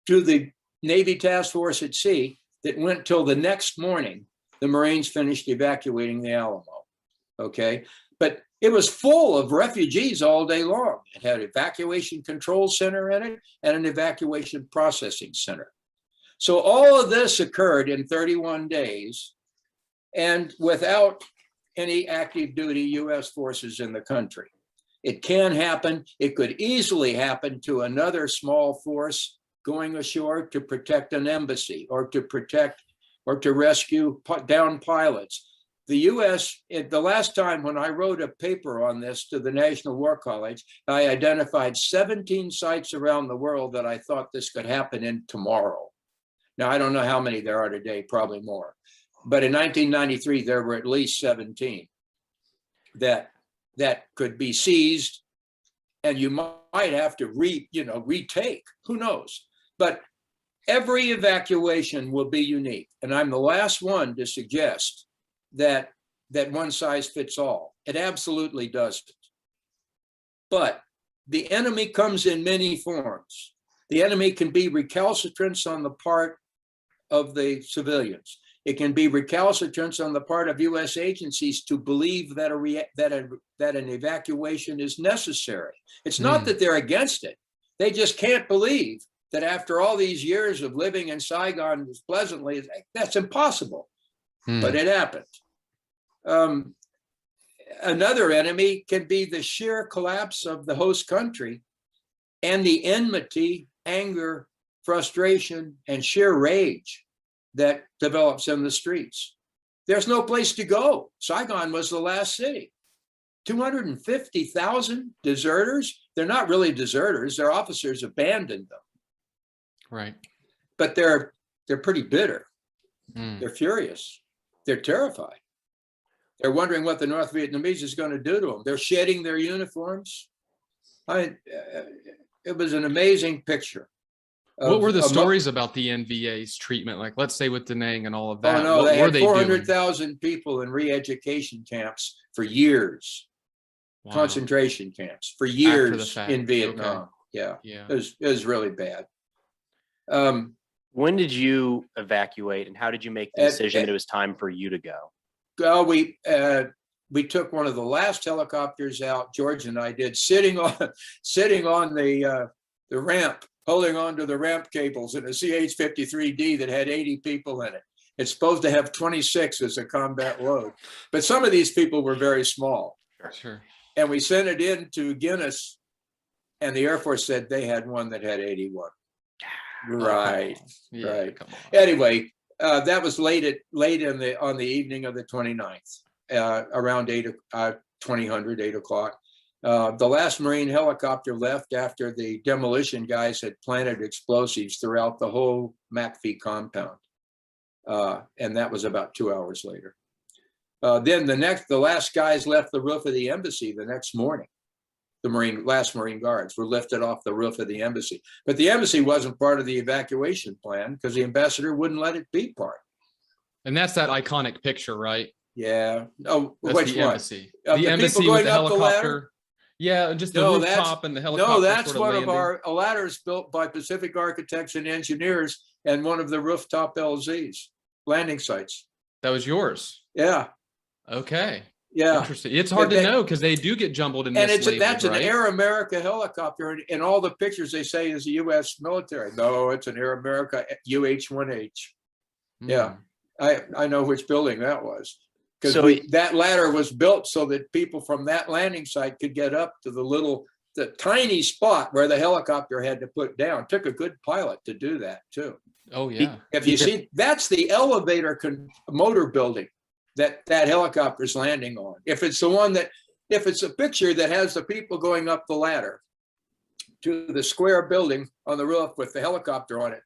to the Navy Task Force at Sea, that went till the next morning, the Marines finished evacuating the Alamo. Okay, but it was full of refugees all day long. It had an evacuation control center in it and an evacuation processing center. So all of this occurred in 31 days and without any active duty U.S. forces in the country. It can happen. It could easily happen to another small force going ashore to protect an embassy or to protect or to rescue downed pilots. The U.S., the last time when I wrote a paper on this to the National War College, I identified 17 sites around the world that I thought this could happen in tomorrow. Now, I don't know how many there are today, probably more. But in 1993, there were at least 17 that could be seized, and you might have to retake, who knows? But every evacuation will be unique. And I'm the last one to suggest that one size fits all. It absolutely doesn't. But the enemy comes in many forms. The enemy can be recalcitrance on the part of the civilians. It can be recalcitrance on the part of U.S. agencies to believe that an evacuation is necessary. It's not that they're against it. They just can't believe that after all these years of living in Saigon as pleasantly, that's impossible. But it happened. Another enemy can be the sheer collapse of the host country and the enmity, anger, frustration, and sheer rage that develops in the streets. There's no place to go. Saigon was the last city. 250,000 deserters. They're not really deserters. Their officers abandoned them.
Right.
But they're pretty bitter. They're furious. They're terrified. They're wondering what the North Vietnamese is going to do to them. They're shedding their uniforms. It was an amazing picture.
What were the stories about the NVA's treatment? Like, let's say with Da Nang and all of that.
Oh no,
what
they
were
had
they doing?
400,000 people in re-education camps for years.
Wow.
Concentration camps for years
fact.
in Vietnam.
Okay.
Yeah,
Yeah.
it was really bad.
When did you evacuate, and how did you make the decision that it was time for you to go?
Well, we took one of the last helicopters out. George and I did, sitting on the ramp, holding on to the ramp cables in a CH-53D that had 80 people in it. It's supposed to have 26 as a combat load, but some of these people were very small.
Sure.
And we sent it in to Guinness, and the Air Force said they had one that had 81. Right,
Yeah,
right.
come on.
Anyway, that was late on the evening of the 29th, around 8 o'clock. The last Marine helicopter left after the demolition guys had planted explosives throughout the whole McPhee compound. And that was about 2 hours later. Then the last guys left the roof of the embassy the next morning. The last Marine guards were lifted off the roof of the embassy. But the embassy wasn't part of the evacuation plan because the ambassador wouldn't let it be part.
And that's that iconic picture, right?
Yeah. Oh,
That's
which
the
one?
embassy.
Of
The
the
embassy
people
with
going
the
up the ladder?
helicopter. Yeah, just the
No,
rooftop and the helicopter.
No, that's
sort of
one
landing.
of our ladders built by Pacific Architects and Engineers, and one of the rooftop LZs, landing sites.
That was yours.
Yeah,
Okay.
yeah.
Interesting. It's hard to know because they do get jumbled in
And
this
that's an
right?
Air America helicopter. And in all the pictures they say is the U.S. military. No, it's an Air America UH-1H. Yeah, I know which building that was. Because that ladder was built so that people from that landing site could get up to the tiny spot where the helicopter had to put down. Took a good pilot to do that too.
Oh yeah.
If you see, that's the elevator motor building that helicopter's landing on. If it's a picture that has the people going up the ladder to the square building on the roof with the helicopter on it,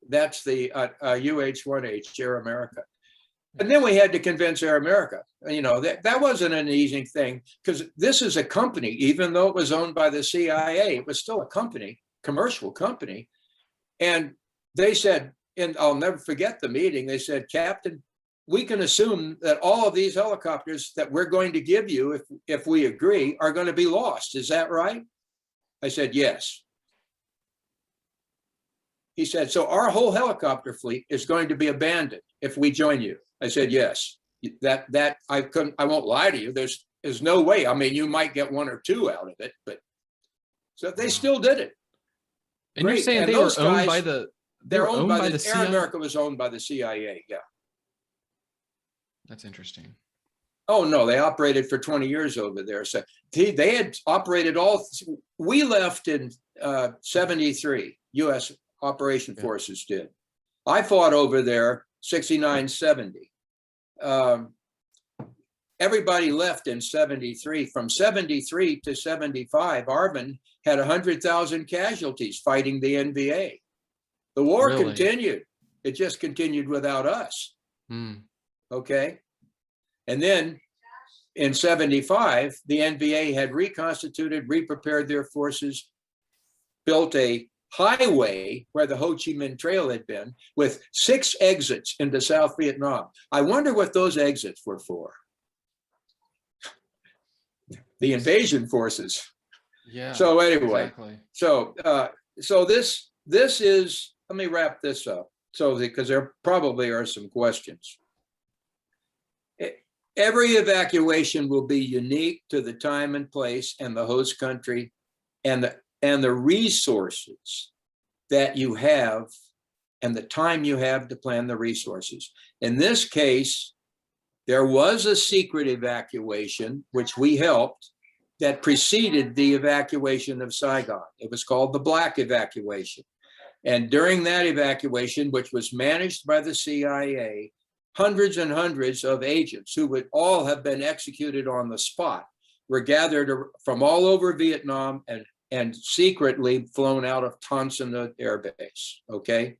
that's the UH-1H, Air America. And then we had to convince Air America, that wasn't an easy thing because this is a company, even though it was owned by the CIA, it was still a company, commercial company. And they said, and I'll never forget the meeting, they said, Captain, we can assume that all of these helicopters that we're going to give you, if we agree, are going to be lost. Is that right? I said, yes. He said, so our whole helicopter fleet is going to be abandoned if we join you. I said, yes. That I won't lie to you. There's no way. I mean, you might get one or two out of it, but so they still did it.
And
Great.
you're saying
And
they were
those
owned
guys,
by the
they're owned by the
CIA?
Air America was owned by the CIA. Yeah.
That's interesting.
Oh no, they operated for 20 years over there. So they had operated we left in 73, U.S. Operation Forces did. I fought over there 69, 70. Everybody left in 73. From 73 to 75, Arvin had 100,000 casualties fighting the NVA. The war
Really?
continued. It just continued without us.
Hmm.
Okay. And then in 75, the NVA had reconstituted, re-prepared their forces, built a highway where the Ho Chi Minh Trail had been, with 6 exits into South Vietnam. I wonder what those exits were for. The invasion forces.
Yeah.
So anyway,
Exactly.
so this is, let me wrap this up. So because there probably are some questions. Every evacuation will be unique to the time and place and the host country and the resources that you have and the time you have to plan the resources. In this case, there was a secret evacuation, which we helped, that preceded the evacuation of Saigon. It was called the Black Evacuation. And during that evacuation, which was managed by the CIA, hundreds and hundreds of agents who would all have been executed on the spot were gathered from all over Vietnam and secretly flown out of Tan Son Nhut Air Base, okay?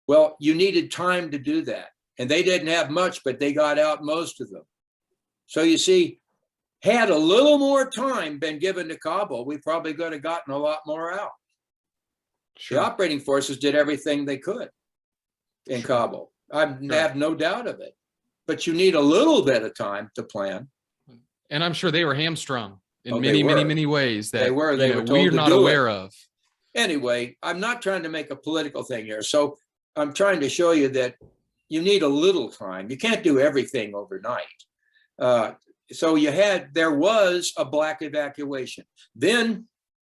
Well, you needed time to do that. And they didn't have much, but they got out most of them. So you see, had a little more time been given to Kabul, we probably could have gotten a lot more out.
Sure.
The operating forces did everything they could in
Sure.
Kabul. I
Sure.
have no doubt of it. But you need a little bit of time to plan.
And I'm sure they were hamstrung in
Oh, they
many, many,
were.
many ways that
They were told
we're
to
not
do it.
aware of.
Anyway, I'm not trying to make a political thing here. So I'm trying to show you that you need a little time. You can't do everything overnight. So there was a Black evacuation. Then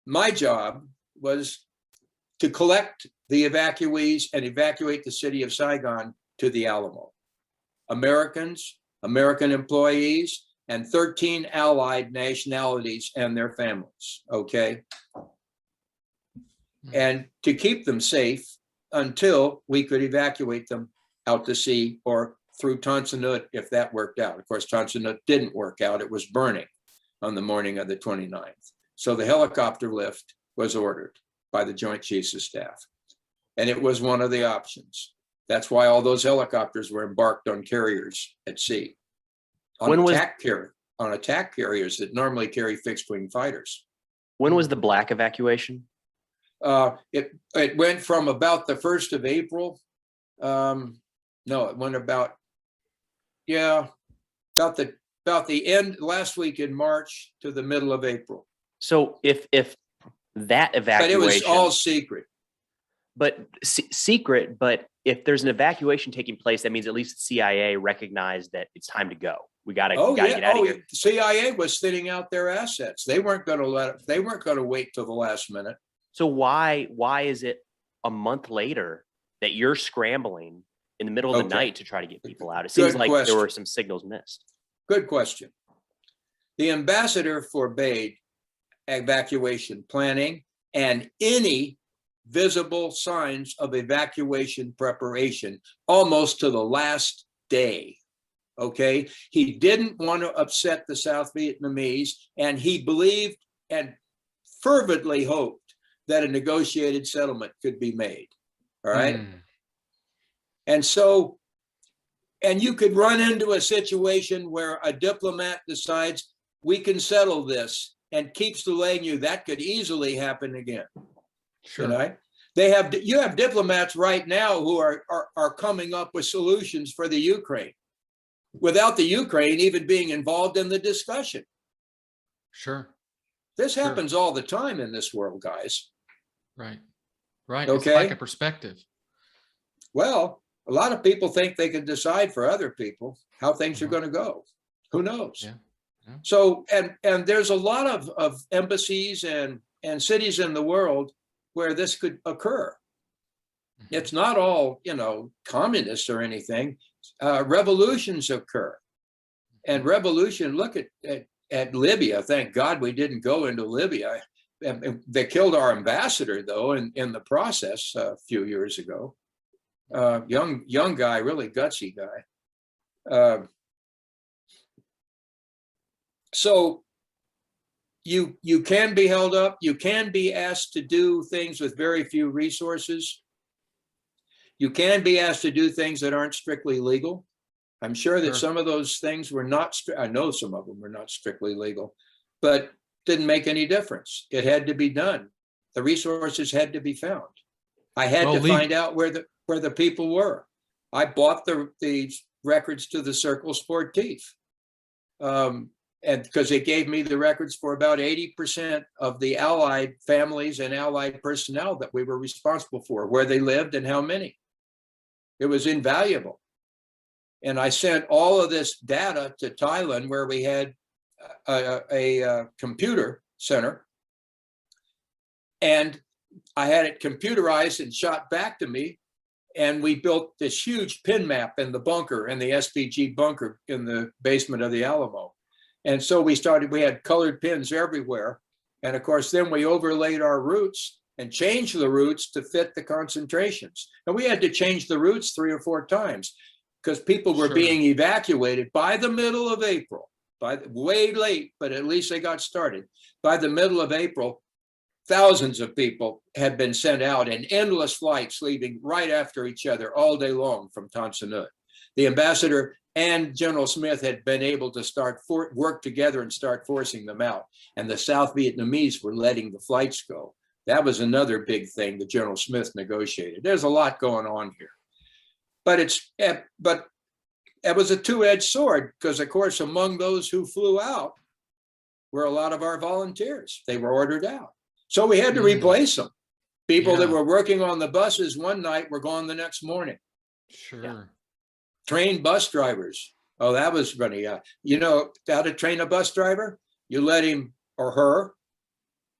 my job was to collect the evacuees and evacuate the city of Saigon to the Alamo. Americans, American employees, and 13 allied nationalities and their families, okay? And to keep them safe until we could evacuate them out to sea or through Tan Son Nhut if that worked out. Of course, Tan Son Nhut didn't work out. It was burning on the morning of the 29th. So the helicopter lift was ordered by the Joint Chiefs of Staff. And it was one of the options. That's why all those helicopters were embarked on carriers at sea. On attack carriers that normally carry fixed wing fighters.
When was the Black evacuation?
It went from about the 1st of April. No, it went about the end last week in March to the middle of April.
So if that evacuation,
But it was all secret.
but secret, but if there's an evacuation taking place, that means at least the CIA recognized that it's time to go. We gotta get out of here.
The CIA was thinning out their assets. They weren't going to wait till the last minute.
So why is it a month later that you're scrambling in the middle of the night to try to get people out? It seems like there were some signals missed.
Good question. The ambassador forbade evacuation planning and any visible signs of evacuation preparation almost to the last day. Okay. He didn't want to upset the South Vietnamese, and he believed and fervently hoped that a negotiated settlement could be made. All right. And so, and you could run into a situation where a diplomat decides we can settle this and keeps delaying you. That could easily happen again.
Sure.
Right? You have diplomats right now who are coming up with solutions for the Ukraine without the Ukraine even being involved in the discussion.
Sure.
This happens all the time in this world, guys.
Right. Right.
Okay.
It's like a perspective.
Well, a lot of people think they can decide for other people how things are going to go. Who knows?
Yeah. Yeah.
So, and there's a lot of embassies and cities in the world where this could occur. It's not all, communists or anything. Revolutions occur. And revolution, look at Libya. Thank God we didn't go into Libya. They killed our ambassador, though, in the process a few years ago. young guy, really gutsy guy. So you can be held up. You can be asked to do things with very few resources. You can be asked to do things that aren't strictly legal. I'm sure that
Sure.
some of those things were not, I know some of them were not strictly legal, but didn't make any difference. It had to be done. The resources had to be found. I had
Well,
to find out where the people were. I bought the records to the Circle Sportif. And because it gave me the records for about 80% of the Allied families and Allied personnel that we were responsible for, where they lived and how many. It was invaluable. And I sent all of this data to Thailand, where we had a computer center. And I had it computerized and shot back to me. And we built this huge pin map in the bunker, in the SPG bunker in the basement of the Alamo. And so we had colored pins everywhere. And of course, then we overlaid our routes and changed the routes to fit the concentrations. And we had to change the routes 3 or 4 times because people were
Sure.
being evacuated by the middle of April, way late, but at least they got started. By the middle of April, thousands of people had been sent out in endless flights, leaving right after each other all day long from Tan Son Nhut. The ambassador and General Smith had been able to work together and start forcing them out. And the South Vietnamese were letting the flights go. That was another big thing that General Smith negotiated. There's a lot going on here. But it was a two-edged sword, because of course, among those who flew out were a lot of our volunteers. They were ordered out. So we had to replace them. People that
Yeah.
were working on the buses one night were gone the next morning.
Sure.
Yeah.
Trained bus drivers. Oh, that was funny. You know how to train a bus driver? You let him or her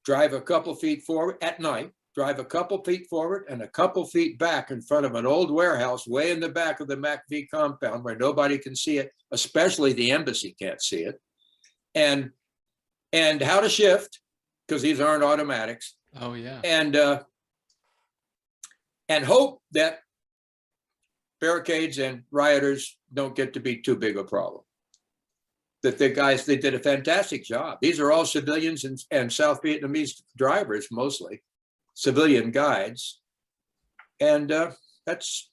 drive a couple feet forward at night, drive a couple feet forward and a couple feet back in front of an old warehouse way in the back of the MACV compound where nobody can see it, especially the embassy can't see it. And how to shift, because these aren't automatics.
Oh yeah.
And hope that barricades and rioters don't get to be too big a problem. That the guys, they did a fantastic job. These are all civilians and South Vietnamese drivers, mostly civilian guides. And that's,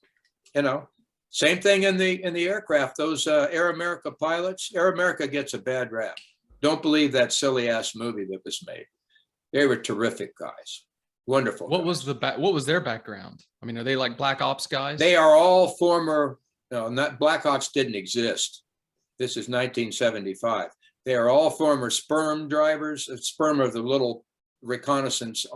same thing in the aircraft. Those Air America pilots, Air America gets a bad rap. Don't believe that silly ass movie that was made. They were terrific guys. Wonderful.
What
guys.
was what was their background? I mean, are they like Black Ops guys?
They are all former, not Black Ops didn't exist. This is 1975. They are all former sperm drivers, sperm of the little reconnaissance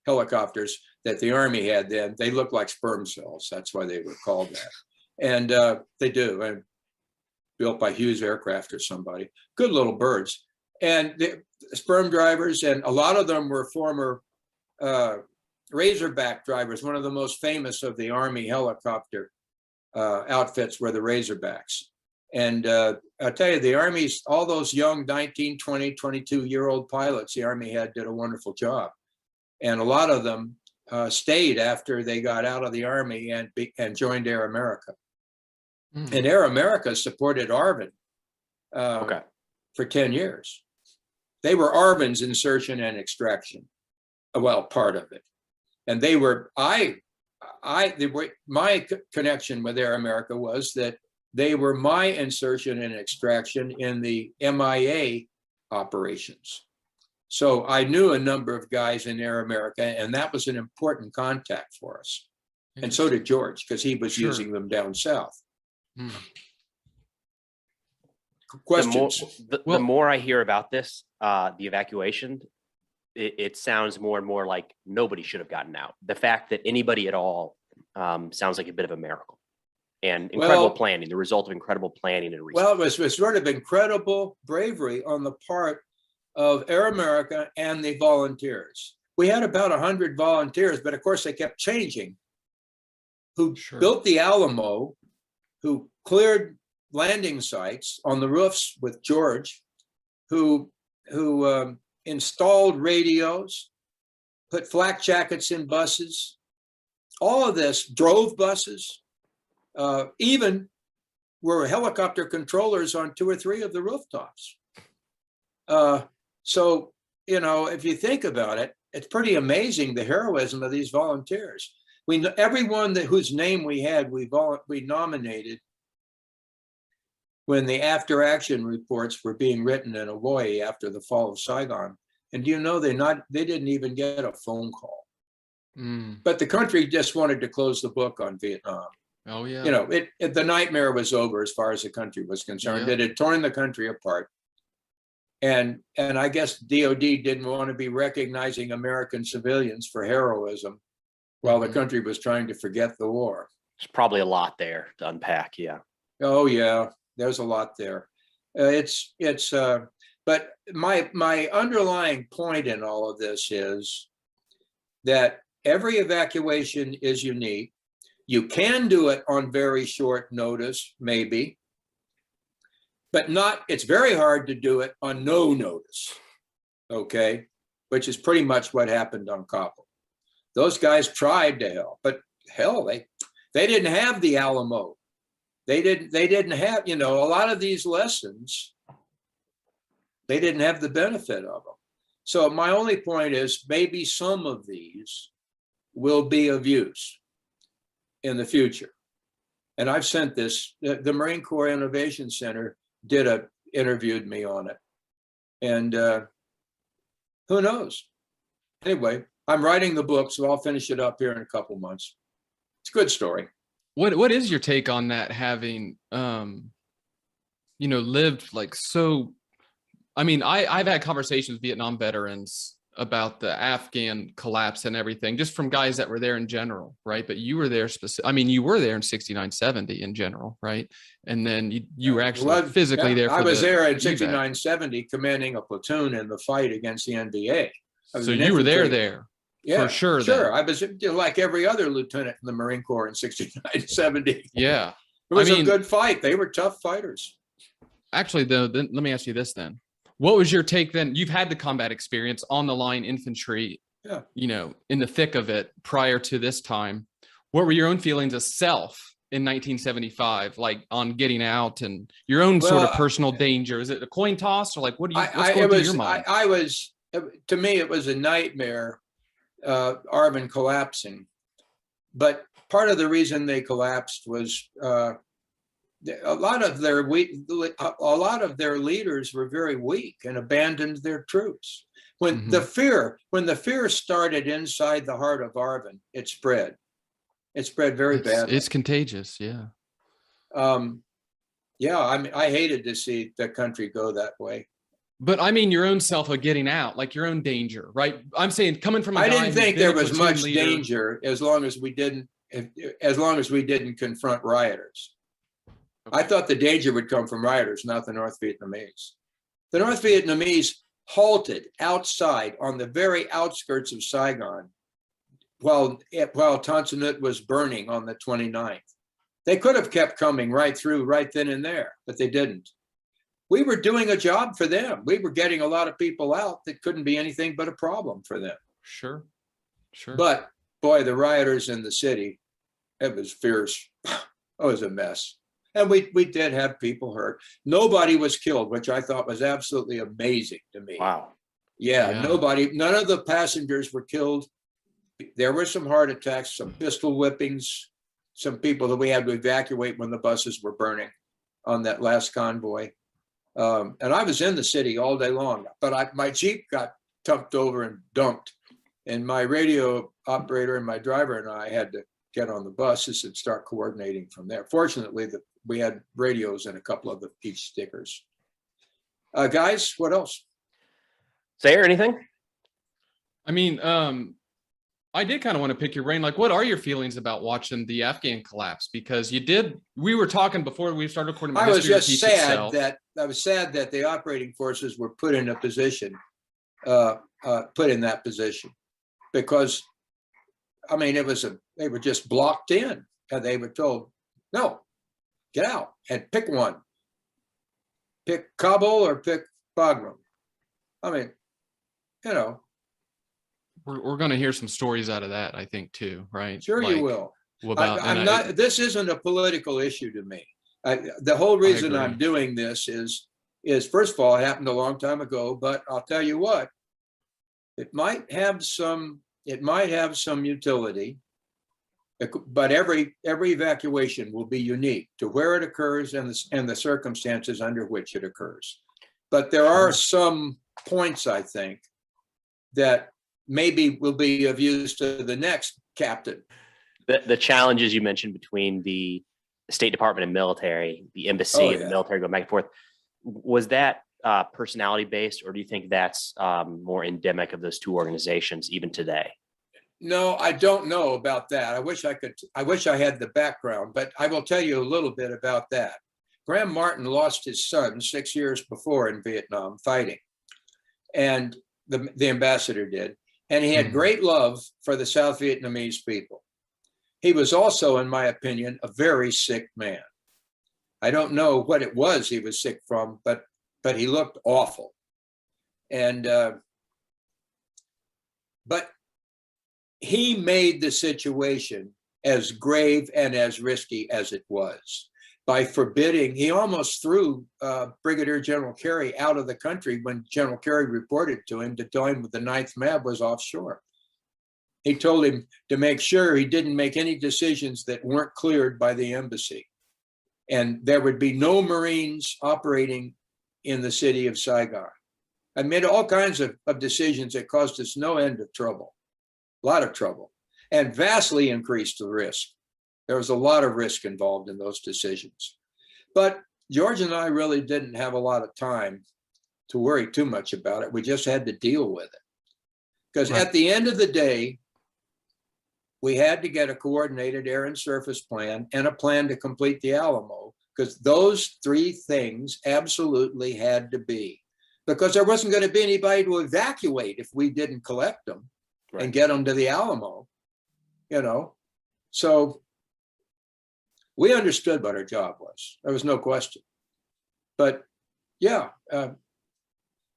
helicopters that the Army had then. They look like sperm cells. That's why they were called that. And they do, and built by Hughes Aircraft or somebody. Good little birds. And the sperm drivers, and a lot of them were former Razorback drivers. One of the most famous of the Army helicopter outfits were the Razorbacks. And I'll tell you, the Army's, all those young 19, 20, 22-year-old pilots the Army had did a wonderful job. And a lot of them stayed after they got out of the Army and joined Air America.
Mm.
And Air America supported ARVN
Okay.
for 10 years. They were ARVN's insertion and extraction. Well, part of it. And they were, my connection with Air America was that they were my insertion and extraction in the MIA operations. So I knew a number of guys in Air America, and that was an important contact for us. And so did George, because he was
Sure.
using them down south.
Mm.
Questions?
The more I hear about this, the evacuation, it sounds more and more like nobody should have gotten out. The fact that anybody at all sounds like a bit of a miracle, and incredible planning, the result of incredible planning and research.
Well, it was sort of incredible bravery on the part of Air America and the volunteers. We had about 100 volunteers, but of course they kept changing, who
Sure.
built the Alamo, who cleared landing sites on the roofs with George, who installed radios, put flak jackets in buses, all of this, drove buses, even were helicopter controllers on 2 or 3 of the rooftops. So, you know, if you think about it, it's pretty amazing the heroism of these volunteers. Everyone whose name we had, we nominated when the after action reports were being written in Hawaii after the fall of Saigon. And do you know, they didn't even get a phone call. But the country just wanted to close the book on Vietnam.
Oh yeah.
You know, the nightmare was over as far as the country was concerned.
Yeah.
It had torn the country apart. And I guess DOD didn't want to be recognizing American civilians for heroism while the country was trying to forget the war.
There's probably a lot there to unpack. Yeah.
Oh yeah, there's a lot there. But my underlying point in all of this is that every evacuation is unique. You can do it on very short notice, maybe, but it's very hard to do it on no notice, okay? Which is pretty much what happened on Kabul. Those guys tried to help, but hell, they didn't have the Alamo. They didn't have, you know, a lot of these lessons, they didn't have the benefit of them. So my only point is maybe some of these will be of use in the future. And I've sent this, the Marine Corps Innovation Center interviewed me on it. And who knows? Anyway, I'm writing the book, so I'll finish it up here in a couple months. It's a good story.
What is your take on that, having you know, lived like so? I mean, I've had conversations with Vietnam veterans about the Afghan collapse and everything, just from guys that were there in general, right? But you were there I mean, you were there in 69, 70 in general, right? And then you were actually physically there.
I was there in 69, 70, commanding a platoon in the fight against the NVA.
So you were there.
Yeah,
for sure.
Sure.
Then.
I was like every other lieutenant in the Marine Corps in 69, 70.
Yeah.
It was a good fight. They were tough fighters.
Actually, though, let me ask you this then. What was your take then? You've had the combat experience on the line infantry, you know, in the thick of it prior to this time. What were your own feelings of self in 1975, like on getting out and your own sort of personal danger? Is it a coin toss or like, what's going through your mind?
To me, it was a nightmare, Arvin collapsing. But part of the reason they collapsed was a lot of their leaders were very weak and abandoned their troops. When the fear started inside the heart of Arvin, it spread. It spread very badly.
It's contagious. Yeah.
Yeah. I mean, I hated to see the country go that way.
But I mean, your own self of getting out, like your own danger, right? I'm saying coming from.
I didn't think there was much danger as long as we didn't confront rioters. Okay. I thought the danger would come from rioters, not the North Vietnamese. The North Vietnamese halted outside on the very outskirts of Saigon while Tan Son Nhut was burning on the 29th. They could have kept coming right through right then and there, but they didn't. We were doing a job for them. We were getting a lot of people out that couldn't be anything but a problem for them.
Sure.
But boy, the rioters in the city, it was fierce. It was a mess. And we did have people hurt. Nobody was killed, which I thought was absolutely amazing to me.
Wow.
Yeah, none of the passengers were killed. There were some heart attacks, some pistol whippings, some people that we had to evacuate when the buses were burning on that last convoy. And I was in the city all day long, but my Jeep got tumped over and dumped. And my radio operator and my driver and I had to get on the buses and start coordinating from there. Fortunately, we had radios in a couple of each stickers. Guys, what else?
Sayer, anything?
I mean, I did kind of want to pick your brain. Like, what are your feelings about watching the Afghan collapse? Because we were talking before we started recording.
I was just sad that the operating forces were put in a position, put in that position, because, I mean, they were just blocked in, and they were told, no, get out and pick one. Pick Kabul or pick Bagram. I mean, you know.
we're going to hear some stories out of that, I think, too, right?
Sure, you
Like,
will.
About,
I'm not. This isn't a political issue to me. The whole reason I'm
agree.
doing this is first of all, it happened a long time ago. But I'll tell you what, it might have some utility. But every evacuation will be unique to where it occurs and the circumstances under which it occurs. But there are some points, I think, that maybe will be of use to the next captain.
The challenges you mentioned between the State Department and military, the embassy and the military going back and forth, was that personality based, or do you think that's more endemic of those two organizations even today?
No, I don't know about that. I wish I had the background, but I will tell you a little bit about that. Graham Martin lost his son 6 years before in Vietnam fighting, and the ambassador did. And he had great love for the South Vietnamese people. He was also, in my opinion, a very sick man. I don't know what it was he was sick from, but he looked awful. And but he made the situation as grave and as risky as it was by forbidding. He almost threw Brigadier General Carey out of the country when General Carey reported to him to tell him that the 9th MAB was offshore. He told him to make sure he didn't make any decisions that weren't cleared by the embassy. And there would be no Marines operating in the city of Saigon. I made all kinds of decisions that caused us no end of trouble, a lot of trouble, and vastly increased the risk. There was a lot of risk involved in those decisions. But George and I really didn't have a lot of time to worry too much about it. We just had to deal with it. Because at the end of the day, we had to get a coordinated air and surface plan and a plan to complete the Alamo, because those three things absolutely had to be. Because there wasn't going to be anybody to evacuate if we didn't collect them and get them to the Alamo, you know. So we understood what our job was. There was no question. But yeah, it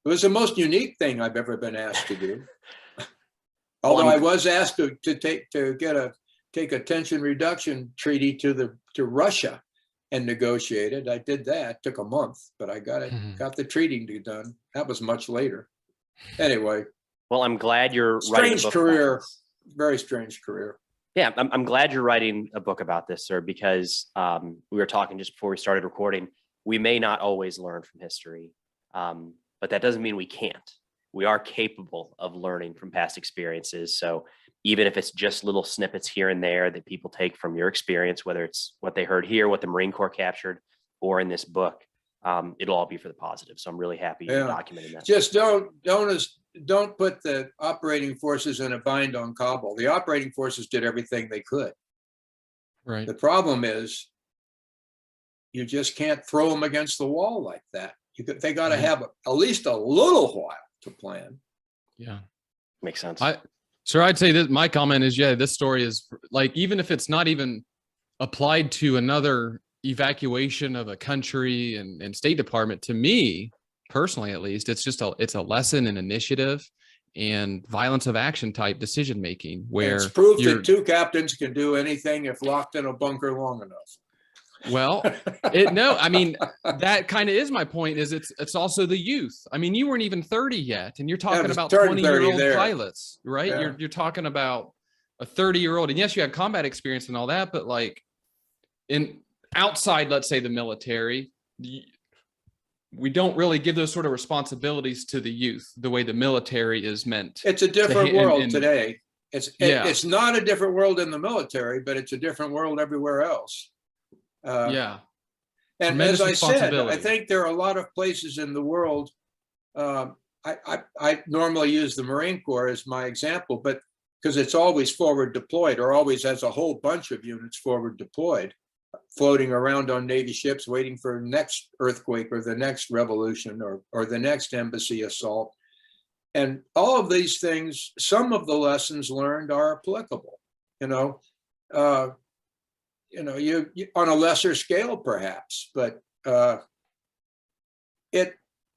was the most unique thing I've ever been asked to do. Although I was asked to take a tension reduction treaty to Russia and negotiate it. I did that. It took a month, but I got it. Got the treaty done. That was much later. Anyway.
Well, I'm glad you're
writing a book. Strange career. Very strange career.
Yeah, I'm glad you're writing a book about this, sir, because we were talking just before we started recording. We may not always learn from history, but that doesn't mean we can't. We are capable of learning from past experiences. So even if it's just little snippets here and there that people take from your experience, whether it's what they heard here, what the Marine Corps captured, or in this book, it'll all be for the positive. So I'm really happy you're documenting that.
Just don't put the operating forces in a bind on Kabul. The operating forces did everything they could.
Right.
The problem is you just can't throw them against the wall like that. They got to have at least a little while to plan.
Yeah,
makes sense.
Sir, I'd say that my comment is, this story is like, even if it's not even applied to another evacuation of a country and State Department, to me personally, at least, it's a lesson in initiative and violence of action type decision making, where
it's proof that two captains can do anything if locked in a bunker long enough.
Well, that kind of is my point. Is it's also the youth. I mean, you weren't even 30 yet, and you're talking about 20-year-old pilots, right? Yeah. You're talking about a 30-year-old, and yes, you had combat experience and all that, but like outside, let's say the military, we don't really give those sort of responsibilities to the youth the way the military is meant.
It's a different world today. It's not a different world in the military, but it's a different world everywhere else. And as I said, I think there are a lot of places in the world. I normally use the Marine Corps as my example, but because it's always forward deployed, or always has a whole bunch of units forward deployed, floating around on Navy ships, waiting for the next earthquake or the next revolution or the next embassy assault. And all of these things, some of the lessons learned are applicable, you on a lesser scale, perhaps, but it's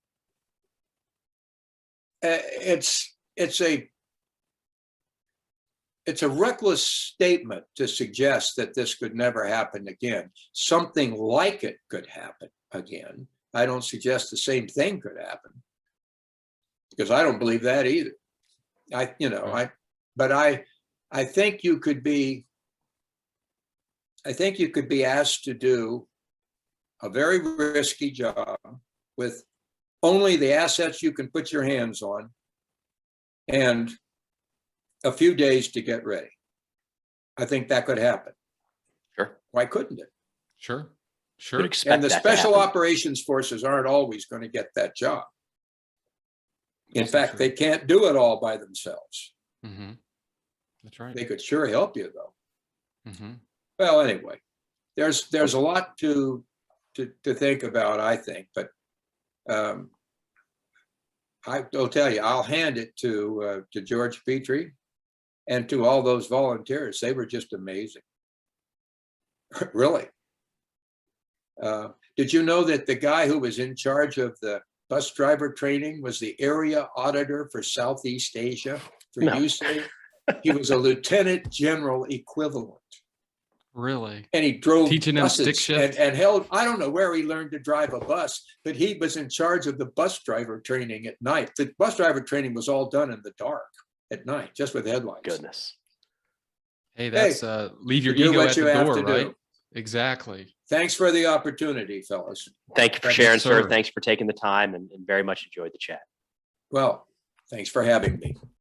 it's a reckless statement to suggest that this could never happen again. Something like it could happen again. I don't suggest the same thing could happen, because I don't believe that either. I think you could be asked to do a very risky job with only the assets you can put your hands on and a few days to get ready. I think that could happen.
Sure.
Why couldn't it?
Sure.
Would
Sure.
expect
And the
that to
special
happen.
operations forces aren't always going to get that job. In
Also
fact,
true.
they can't do it all by themselves.
Mm-hmm. That's right.
They could sure help you, though.
Mm-hmm.
Well, anyway, there's a lot to think about, I think, but I'll tell you, I'll hand it to George Petrie and to all those volunteers. They were just amazing. Really. Did you know that the guy who was in charge of the bus driver training was the area auditor for Southeast Asia for
No.
USAID? He was a lieutenant general equivalent.
Really?
And he drove
Teaching him stick
buses
shift?
and held, I don't know where he learned to drive a bus, but he was in charge of the bus driver training at night. The bus driver training was all done in the dark at night, just with headlights.
Goodness.
Hey, that's leave your
you do
ego
what
at
you
the
have
door,
to do.
right? Exactly.
Thanks for the opportunity, fellas.
Thank you for
Yes,
sharing, sir.
sir.
Thanks for taking the time and very much enjoyed the chat.
Well, thanks for having me.